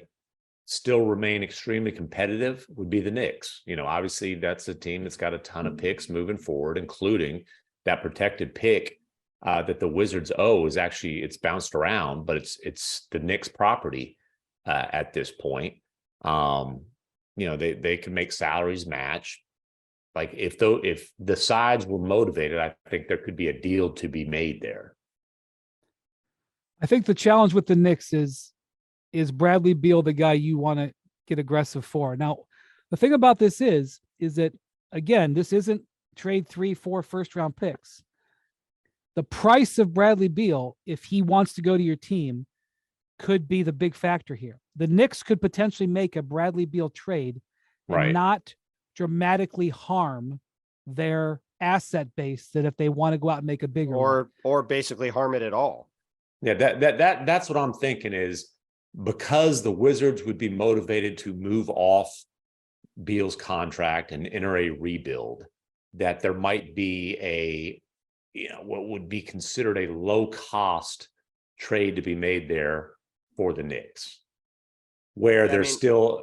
B: still remain extremely competitive would be the Knicks. Obviously that's a team that's got a ton of picks moving forward, including that protected pick that the Wizards owe is actually, it's bounced around, but it's the Knicks property at this point. They can make salaries match. Like if the sides were motivated, I think there could be a deal to be made there.
A: I think the challenge with the Knicks is Bradley Beal the guy you want to get aggressive for? Now, the thing about this is that, again, this isn't trade 3-4 first-round picks. The price of Bradley Beal, if he wants to go to your team, could be the big factor here. The Knicks could potentially make a Bradley Beal trade and not dramatically harm their asset base, that if they want to go out and make a bigger
D: or basically harm it at all.
B: Yeah, that's what I'm thinking is, because the Wizards would be motivated to move off Beal's contract and enter a rebuild, that there might be what would be considered a low cost trade to be made there for the Knicks, where they would still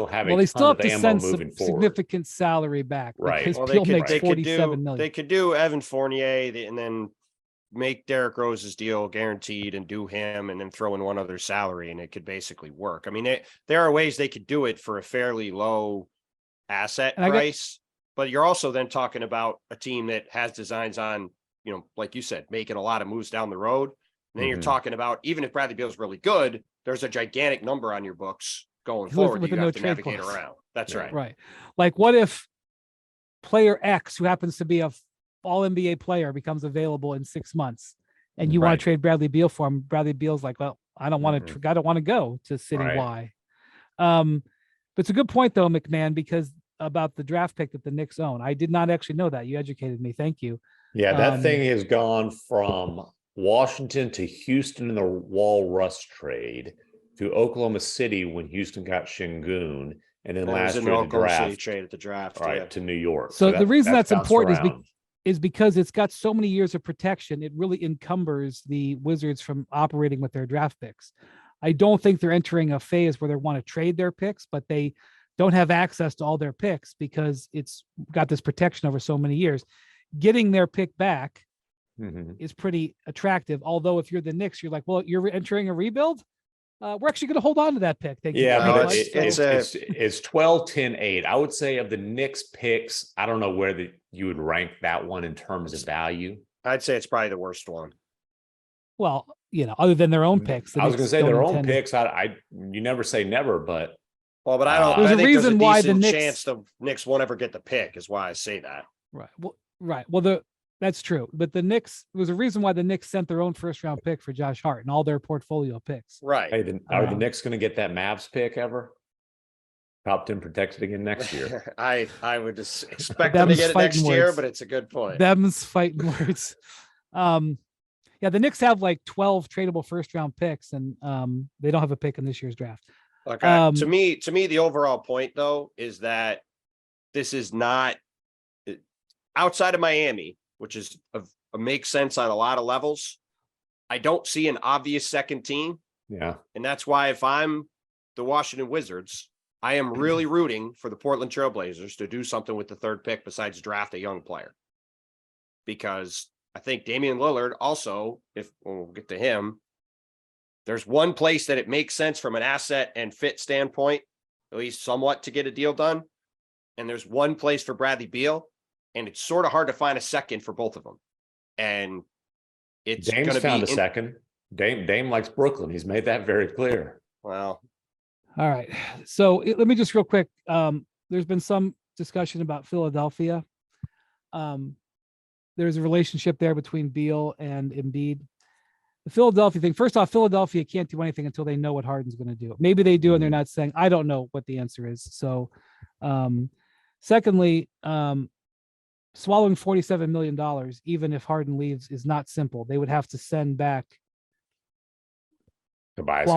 B: have
A: they still have to
B: ammo
A: send
B: moving
A: some
B: forward.
A: Significant salary back.
B: Right.
A: Because
D: Well,
A: Beal makes $47 million.
D: They could do Evan Fournier and then make Derrick Rose's deal guaranteed and do him and then throw in one other salary and it could basically work. I mean, there are ways they could do it for a fairly low asset price, but you're also then talking about a team that has designs on, like you said, making a lot of moves down the road. And then you're talking about, even if Bradley Beal's really good, there's a gigantic number on your books going forward that you have to navigate around. That's right.
A: Right. Like, what if player X, who happens to be a all NBA player, becomes available in 6 months and you want to trade Bradley Beal for him? Bradley Beal's like, well, I don't want to go to city Y. But it's a good point though, MacMahon, because about the draft pick that the Knicks own. I did not actually know that. You educated me. Thank you.
B: Yeah, that thing has gone from Washington to Houston in the Walrus trade to Oklahoma City when Houston got Şengün, and then last year the draft
D: trade at the draft,
B: right to New York.
A: So the reason that's important
B: is
A: is because it's got so many years of protection. It really encumbers the Wizards from operating with their draft picks. I don't think they're entering a phase where they want to trade their picks, but they don't have access to all their picks because it's got this protection over so many years. Getting their pick back is pretty attractive. Although if you're the Knicks, you're like, well, you're entering a rebuild. We're actually going to hold on to that pick. Thank you.
B: But it's 12, 10, 8. I would say of the Knicks picks, I don't know where you would rank that one in terms of value.
D: I'd say it's probably the worst one.
A: Well, other than their own picks.
B: I was going to say their own picks. You never say never, but.
D: Well, but I don't.
A: There's
D: a reason
A: why the Knicks
D: chance the Knicks won't ever get the pick is why I say that.
A: Right. Well, right. Well, that's true. But the Knicks, there was a reason why the Knicks sent their own first round pick for Josh Hart and all their portfolio picks.
D: Right.
B: Hey, are the Knicks going to get that Mavs pick ever? Top 10 protected again next year.
D: I would just expect them to get it next year, but it's a good point.
A: Them's fighting words. Yeah, the Knicks have like 12 tradable first round picks, and they don't have a pick in this year's draft.
D: Okay. To me, the overall point though is that this is not outside of Miami, which is makes sense on a lot of levels. I don't see an obvious second team.
B: Yeah.
D: And that's why if I'm the Washington Wizards, I am really rooting for the Portland Trailblazers to do something with the third pick besides draft a young player. Because I think Damian Lillard also, we'll get to him, there's one place that it makes sense from an asset and fit standpoint, at least somewhat, to get a deal done. And there's one place for Bradley Beal, and it's sort of hard to find a second for both of them. And it's going to be
B: found a second. Dame likes Brooklyn. He's made that very clear.
D: Well,
A: all right. So let me just real quick. There's been some discussion about Philadelphia. There's a relationship there between Beal and Embiid. The Philadelphia thing, first off, Philadelphia can't do anything until they know what Harden's going to do. Maybe they do, and they're not saying, I don't know what the answer is. So, secondly, swallowing $47 million, even if Harden leaves, is not simple. They would have to send back Tobias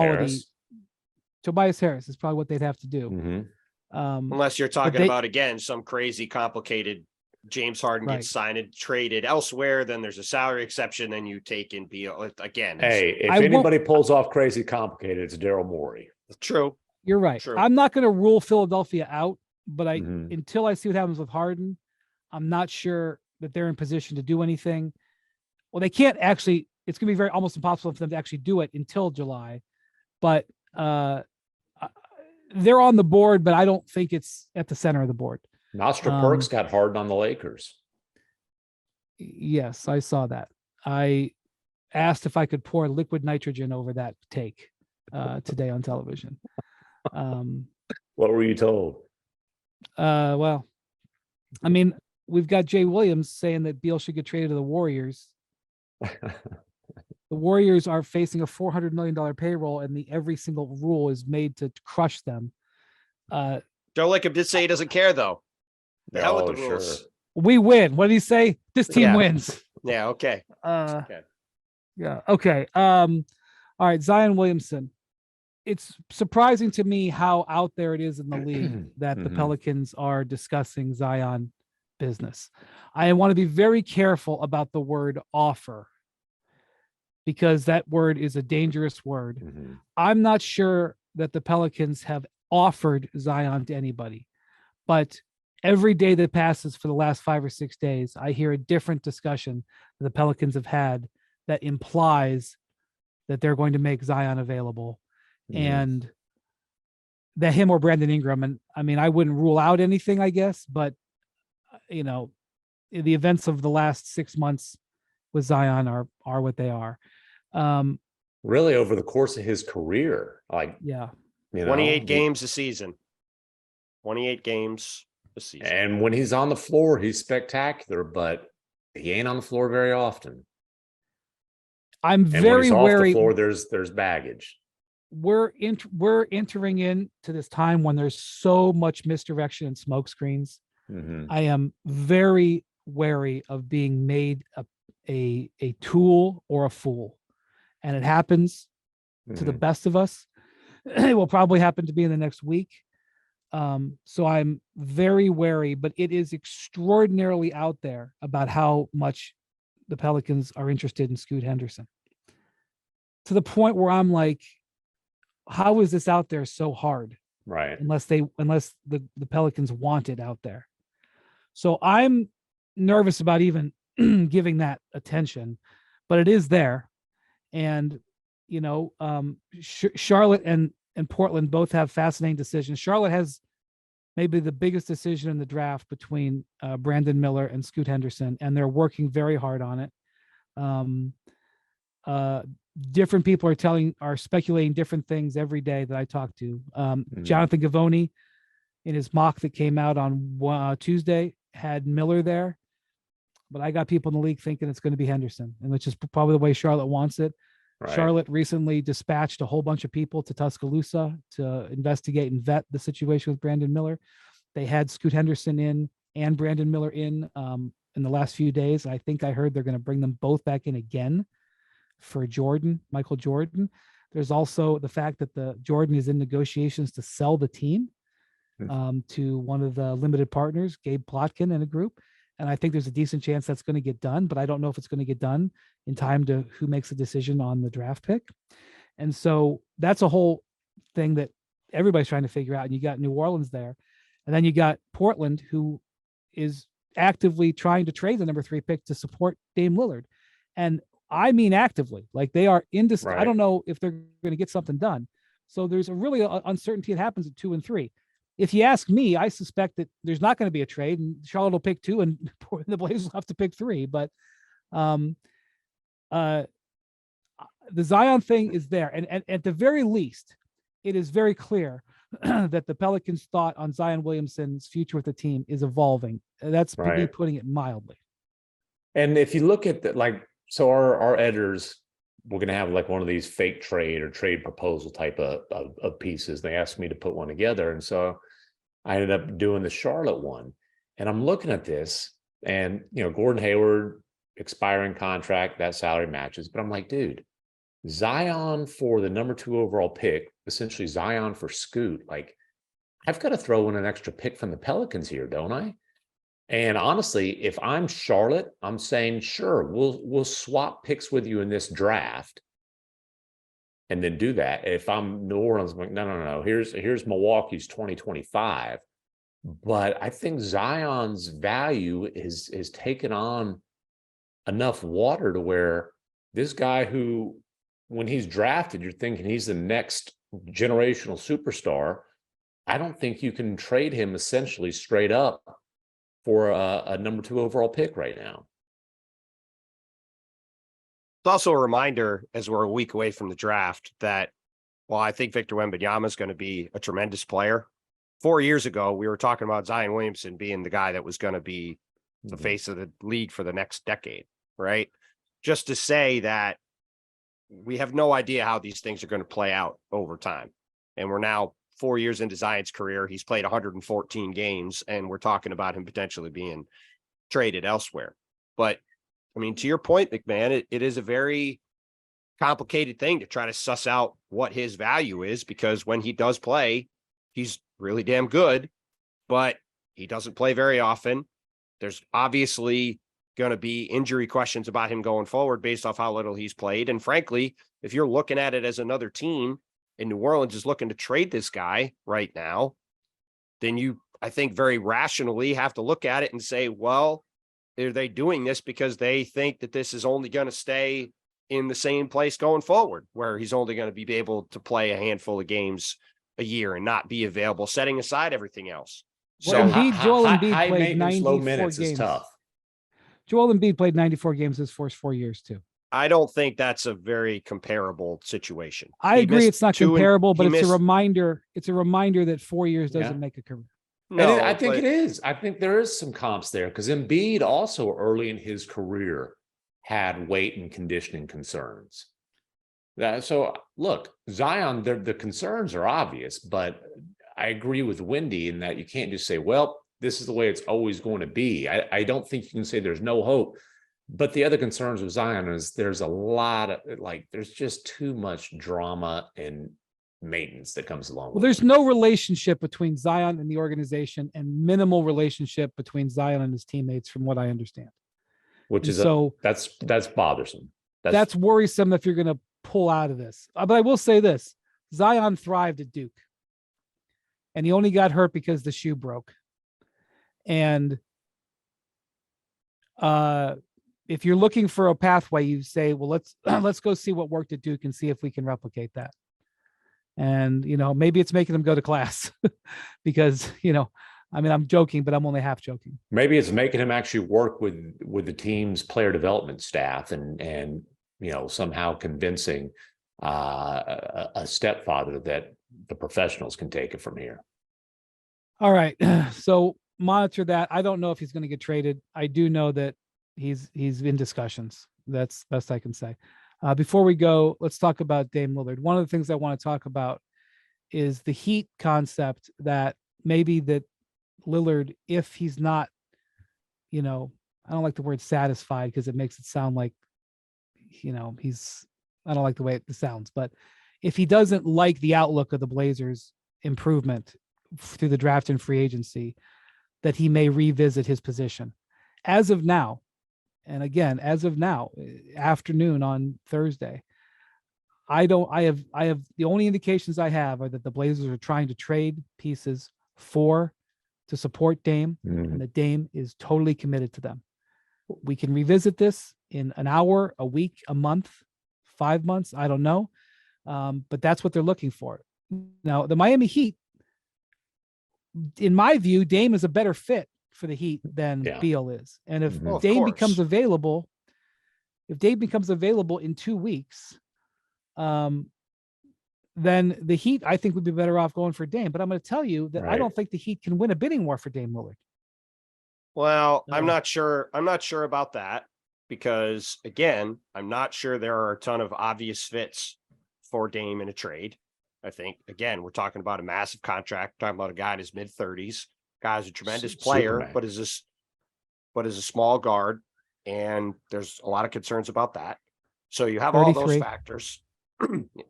A: Harris is probably what they'd have to do.
D: Unless you're talking about, again, some crazy complicated James Harden gets signed and traded elsewhere, then there's a salary exception, then you take in Beal again.
B: Hey, if anybody pulls off crazy complicated, it's Daryl Morey.
D: True.
A: You're right. True. I'm not going to rule Philadelphia out, but until I see what happens with Harden, I'm not sure that they're in position to do anything. Well, they can't actually, it's going to be almost impossible for them to actually do it until July, but they're on the board, but I don't think it's at the center of the board.
B: Nostra Perks got Harden on the Lakers.
A: Yes, I saw that. I asked if I could pour liquid nitrogen over that take today on television.
B: What were you told?
A: Well, I mean, we've got Jay Williams saying that Beal should get traded to the Warriors. The Warriors are facing a $400 million payroll, and every single rule is made to crush them.
D: Joe Lacob did say he doesn't care, though. The hell with the rules.
A: Sure. We win. What did he say? This team wins.
D: Yeah. Okay.
A: Okay. Yeah. Okay. All right. Zion Williamson. It's surprising to me how out there it is in the league that the Pelicans are discussing Zion business. I want to be very careful about the word offer, because that word is a dangerous word. I'm not sure that the Pelicans have offered Zion to anybody, but every day that passes for the last 5 or 6 days, I hear a different discussion that the Pelicans have had that implies that they're going to make Zion available and that him or Brandon Ingram. And I mean, I wouldn't rule out anything, I guess, but the events of the last 6 months with Zion are what they are.
B: Really over the course of his career,
D: 28 games a season. 28 games a season.
B: And when he's on the floor, he's spectacular, but he ain't on the floor very often.
A: I'm very wary.
B: Off the floor, there's baggage.
A: we're entering into this time when there's so much misdirection and smoke screens. I am very wary of being made a tool or a fool, and it happens to the best of us. It will probably happen to me in the next week. So I'm very wary, but it is extraordinarily out there about how much the Pelicans are interested in Scoot Henderson, to the point where I'm like, how is this out there so hard?
B: Right.
A: Unless the Pelicans want it out there. So I'm nervous about even giving that attention, but it is there. And, you know, Charlotte and Portland both have fascinating decisions. Charlotte has maybe the biggest decision in the draft between Brandon Miller and Scoot Henderson, and they're working very hard on it. Different people are speculating different things every day that I talk to. Jonathan Gavoni, in his mock that came out on Tuesday, had Miller there, but I got people in the league thinking it's going to be Henderson, and which is probably the way Charlotte wants it. Right. Charlotte recently dispatched a whole bunch of people to Tuscaloosa to investigate and vet the situation with Brandon Miller. They had Scoot Henderson in and Brandon Miller in the last few days. I think I heard they're going to bring them both back in again for Michael Jordan. There's also the fact that Jordan is in negotiations to sell the team to one of the limited partners, Gabe Plotkin, and a group. And I think there's a decent chance that's going to get done, but I don't know if it's going to get done in time to who makes a decision on the draft pick. And so that's a whole thing that everybody's trying to figure out. And you got New Orleans there. And then you got Portland, who is actively trying to trade the number 3 pick to support Dame Lillard. And I mean actively, like they are I don't know if they're going to get something done. So there's a really uncertainty that happens at 2 and 3. If you ask me, I suspect that there's not going to be a trade, and Charlotte will pick 2, and the Blazers will have to pick 3. But the Zion thing is there, and at the very least, it is very clear that the Pelicans' thought on Zion Williamson's future with the team is evolving. That's me putting it mildly.
B: And if you look at so our editors, we're going to have like one of these fake trade or trade proposal type of pieces. They asked me to put one together. And so I ended up doing the Charlotte one, and I'm looking at this, and, you know, Gordon Hayward, expiring contract, that salary matches. But I'm like, dude, Zion for the number 2 overall pick, essentially Zion for Scoot. Like, I've got to throw in an extra pick from the Pelicans here, don't I? And honestly, if I'm Charlotte, I'm saying, sure, we'll swap picks with you in this draft, and then do that. If I'm New Orleans, I'm like, no. Here's Milwaukee's 2025. But I think Zion's value is taken on enough water to where this guy who, when he's drafted, you're thinking he's the next generational superstar. I don't think you can trade him essentially straight up for a number 2 overall pick right now.
D: It's also a reminder, as we're a week away from the draft, that while I think Victor Wembanyama is going to be a tremendous player, 4 years ago, we were talking about Zion Williamson being the guy that was going to be the face of the league for the next decade, right? Just to say that we have no idea how these things are going to play out over time. And we're now 4 years into Zion's career. He's played 114 games, and we're talking about him potentially being traded elsewhere. But I mean, to your point, MacMahon, it is a very complicated thing to try to suss out what his value is, because when he does play, he's really damn good, but he doesn't play very often. There's obviously going to be injury questions about him going forward based off how little he's played. And frankly, if you're looking at it as another team and New Orleans is looking to trade this guy right now, then you, I think, very rationally have to look at it and say, well, are they doing this because they think that this is only going to stay in the same place going forward, where he's only going to be able to play a handful of games a year and not be available, setting aside everything else?
A: So Joel Embiid played 94 games.
B: Is tough.
A: Joel Embiid played 94 games his first 4 years too.
D: I don't think that's a very comparable situation.
A: I agree it's not comparable, but it's a reminder. It's a reminder that 4 years doesn't make a career.
B: No, I think it is. I think there is some comps there, because Embiid also early in his career had weight and conditioning concerns. So look, Zion, the concerns are obvious, but I agree with Wendy in that you can't just say, well, this is the way it's always going to be. I don't think you can say there's no hope. But the other concerns with Zion is there's a lot of there's just too much drama and maintenance that comes along with
A: there's no relationship between Zion and the organization, and minimal relationship between Zion and his teammates, from what I understand.
B: Which is that's bothersome.
A: That's worrisome if you're going to pull out of this. But I will say this: Zion thrived at Duke, and he only got hurt because the shoe broke. And if you're looking for a pathway, you say, well, let's go see what worked at Duke and see if we can replicate that. And, maybe it's making them go to class because, I'm joking, but I'm only half joking.
B: Maybe it's making him actually work with the team's player development staff and somehow convincing a stepfather that the professionals can take it from here.
A: All right. So monitor that. I don't know if he's going to get traded. I do know that he's in discussions. That's best I can say. Before we go, let's talk about Dame Lillard. One of the things I want to talk about is the Heat concept that maybe that Lillard, if he's not, I don't like the word satisfied because it makes it sound like, I don't like the way it sounds, but if he doesn't like the outlook of the Blazers' improvement through the draft and free agency, that he may revisit his position. As of now, and again, as of now, afternoon on Thursday, I have the only indications I have are that the Blazers are trying to trade pieces to support Dame, and that Dame is totally committed to them. We can revisit this in an hour, a week, a month, 5 months. I don't know. But that's what they're looking for. Now, the Miami Heat, in my view, Dame is a better fit for the Heat than Beal is. And if Dame becomes available, in 2 weeks, then the Heat, I think, would be better off going for Dame. But I'm going to tell you that I don't think the Heat can win a bidding war for Dame Lillard.
D: Well, I'm not sure. I'm not sure about that because, again, I'm not sure there are a ton of obvious fits for Dame in a trade. I think, again, we're talking about a massive contract, talking about a guy in his mid-30s, guy's a tremendous player, but is a small guard, and there's a lot of concerns about that. So you have 33. All those factors.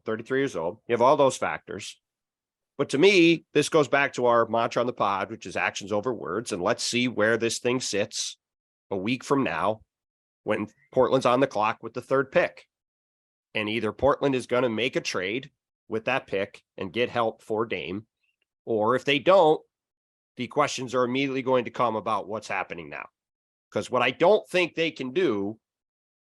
D: 33 years old. You have all those factors. But to me, this goes back to our mantra on the pod, which is actions over words. And let's see where this thing sits a week from now when Portland's on the clock with the third pick. And either Portland is going to make a trade with that pick and get help for Dame, or if they don't, the questions are immediately going to come about what's happening now. Because what I don't think they can do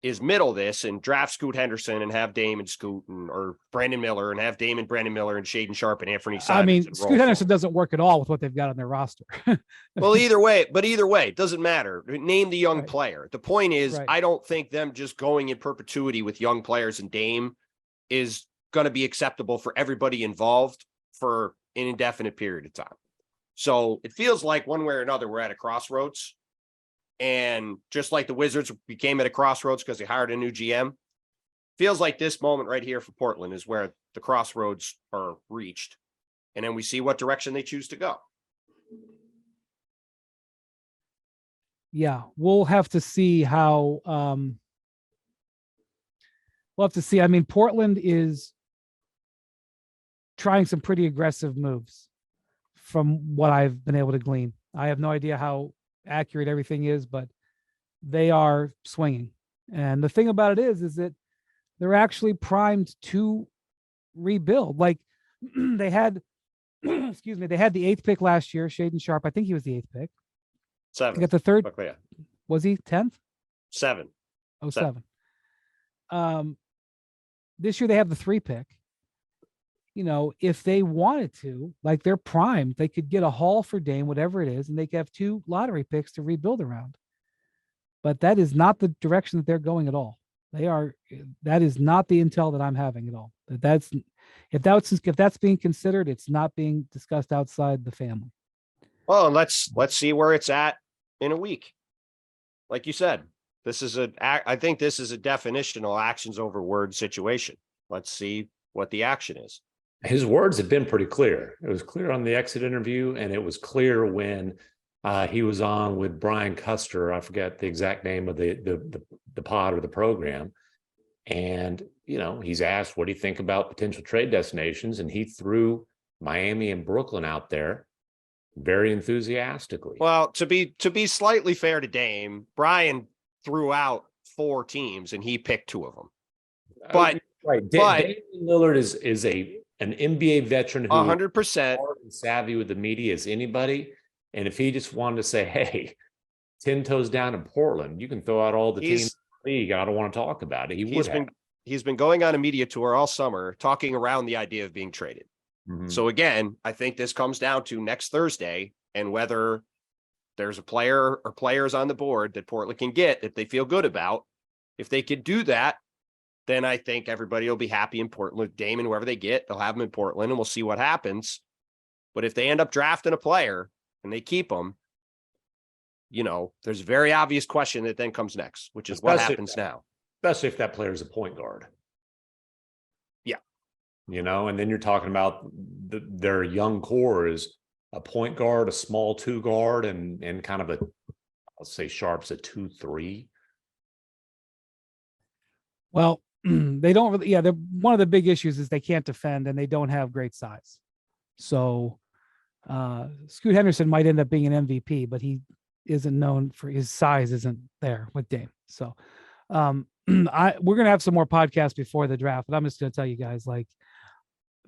D: is middle this and draft Scoot Henderson and have Dame and Scoot or Brandon Miller and have Dame and Brandon Miller and Shaden Sharp and Anthony Simons.
A: I mean, Scoot Henderson doesn't work at all with what they've got on their roster.
D: Well, either way, it doesn't matter. Name the young player. The point is, I don't think them just going in perpetuity with young players and Dame is going to be acceptable for everybody involved for an indefinite period of time. So it feels like one way or another, we're at a crossroads. And just like the Wizards became at a crossroads because they hired a new GM, feels like this moment right here for Portland is where the crossroads are reached. And then we see what direction they choose to go.
A: Yeah, we'll have to see how we'll have to see. I mean, Portland is trying some pretty aggressive moves from what I've been able to glean. I have no idea how accurate everything is, but they are swinging. And the thing about it is that they're actually primed to rebuild. Like they had, they had the 8th pick last year, Shaden Sharp. I think he was the 8th pick.
D: 7th.
A: They got the 3rd. Was he 10th?
D: 7.
A: Oh, 7. This year they have the 3 pick. If they wanted to, like they're primed, they could get a haul for Dame, whatever it is, and they could have 2 lottery picks to rebuild around. But that is not the direction that they're going at all. That is not the intel that I'm having at all. If that's being considered, it's not being discussed outside the family.
D: Well, let's see where it's at in a week. Like you said, I think this is a definitional actions over words situation. let's see what the action is.
B: His words have been pretty clear. It was clear on the exit interview, and it was clear when he was on with Brian Custer. I forget the exact name of the pod or the program. And, he's asked, what do you think about potential trade destinations? And he threw Miami and Brooklyn out there very enthusiastically.
D: Well, to be slightly fair to Dame, Brian threw out 4 teams and he picked 2 of them. But
B: right, Damian Lillard is an NBA veteran who
D: 100%
B: is savvy with the media as anybody. And if he just wanted to say, hey, 10 toes down in Portland, you can throw out all the teams in the league. I don't want to talk about it.
D: He's been going on a media tour all summer, talking around the idea of being traded. Mm-hmm. So again, I think this comes down to next Thursday and whether there's a player or players on the board that Portland can get that they feel good about. If they could do that, then I think everybody will be happy in Portland. Dame and whoever they get, they'll have them in Portland and we'll see what happens. But if they end up drafting a player and they keep them, there's a very obvious question that then comes next, which is what happens now.
B: Especially if that player is a point guard.
D: Yeah.
B: And then you're talking about their young core is a point guard, a small 2 guard, and kind of I'll say Sharp's a 2-3.
A: Well, they don't really, they're one of the big issues is they can't defend and they don't have great size. So Scoot Henderson might end up being an MVP, but he isn't known for his size isn't there with Dame. So we're gonna have some more podcasts before the draft, but I'm just gonna tell you guys, like,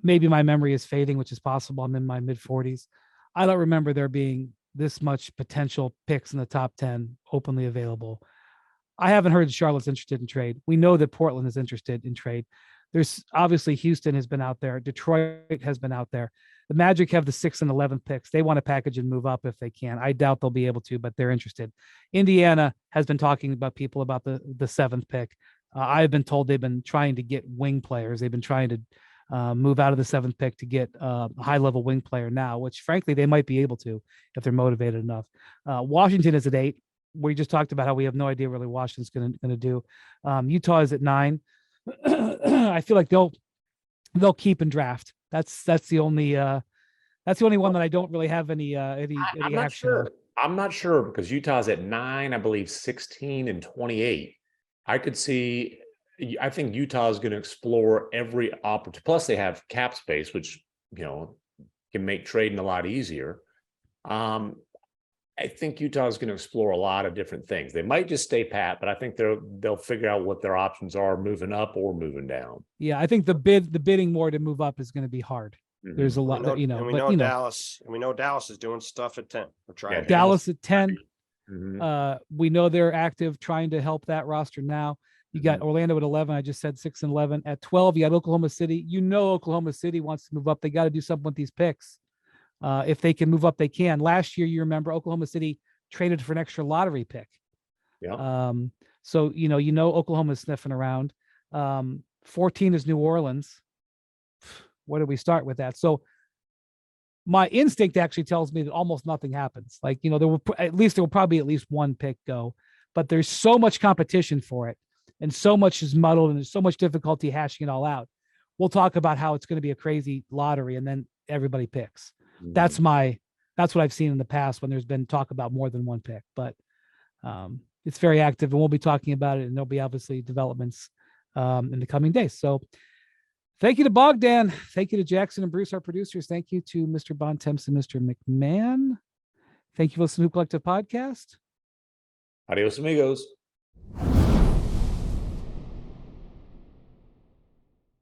A: maybe my memory is fading, which is possible. I'm in my mid-40s. I don't remember there being this much potential picks in the top 10 openly available. I haven't heard Charlotte's interested in trade. We know that Portland is interested in trade. There's obviously Houston has been out there. Detroit has been out there. The Magic have the 6th and 11th picks. They want to package and move up if they can. I doubt they'll be able to, but they're interested. Indiana has been talking about people about the 7th pick. I've been told they've been trying to get wing players. They've been trying to move out of the 7th pick to get a high-level wing player now, which frankly they might be able to if they're motivated enough. Washington is at 8. We just talked about how we have no idea really Washington's going to do. Utah is at 9. I feel like they'll keep and draft. That's the only one that I don't really have any
B: I'm not
A: action
B: sure.
A: on.
B: I'm not sure because Utah's at 9, I believe 16 and 28. I think Utah is going to explore every opportunity. Plus they have cap space, which, can make trading a lot easier. I think Utah is going to explore a lot of different things. They might just stay pat, but I think they'll figure out what their options are moving up or moving down.
A: Yeah, I think the bidding more to move up is going to be hard. Mm-hmm. There's a lot,
D: we know Dallas is doing stuff at 10. We're trying.
A: Dallas at 10.
B: Mm-hmm.
A: We know they're active trying to help that roster now. You got Orlando at 11. I just said 6 and 11. At 12, you got Oklahoma City. Oklahoma City wants to move up. They got to do something with these picks. If they can move up, they can. Last year, you remember Oklahoma City traded for an extra lottery pick.
B: Yeah.
A: So Oklahoma's sniffing around. 14 is New Orleans. Where do we start with that? So my instinct actually tells me that almost nothing happens. Like, there will probably at least one pick go, but there's so much competition for it and so much is muddled and there's so much difficulty hashing it all out. We'll talk about how it's going to be a crazy lottery and then everybody picks. That's what I've seen in the past when there's been talk about more than one pick, but it's very active and we'll be talking about it and there'll be obviously developments in the coming days. So thank you to Bogdan. Thank you to Jackson and Bruce, our producers. Thank you to Mr. Bontemps and Mr. MacMahon. Thank you for listening to Hoop Collective Podcast.
B: Adios, amigos.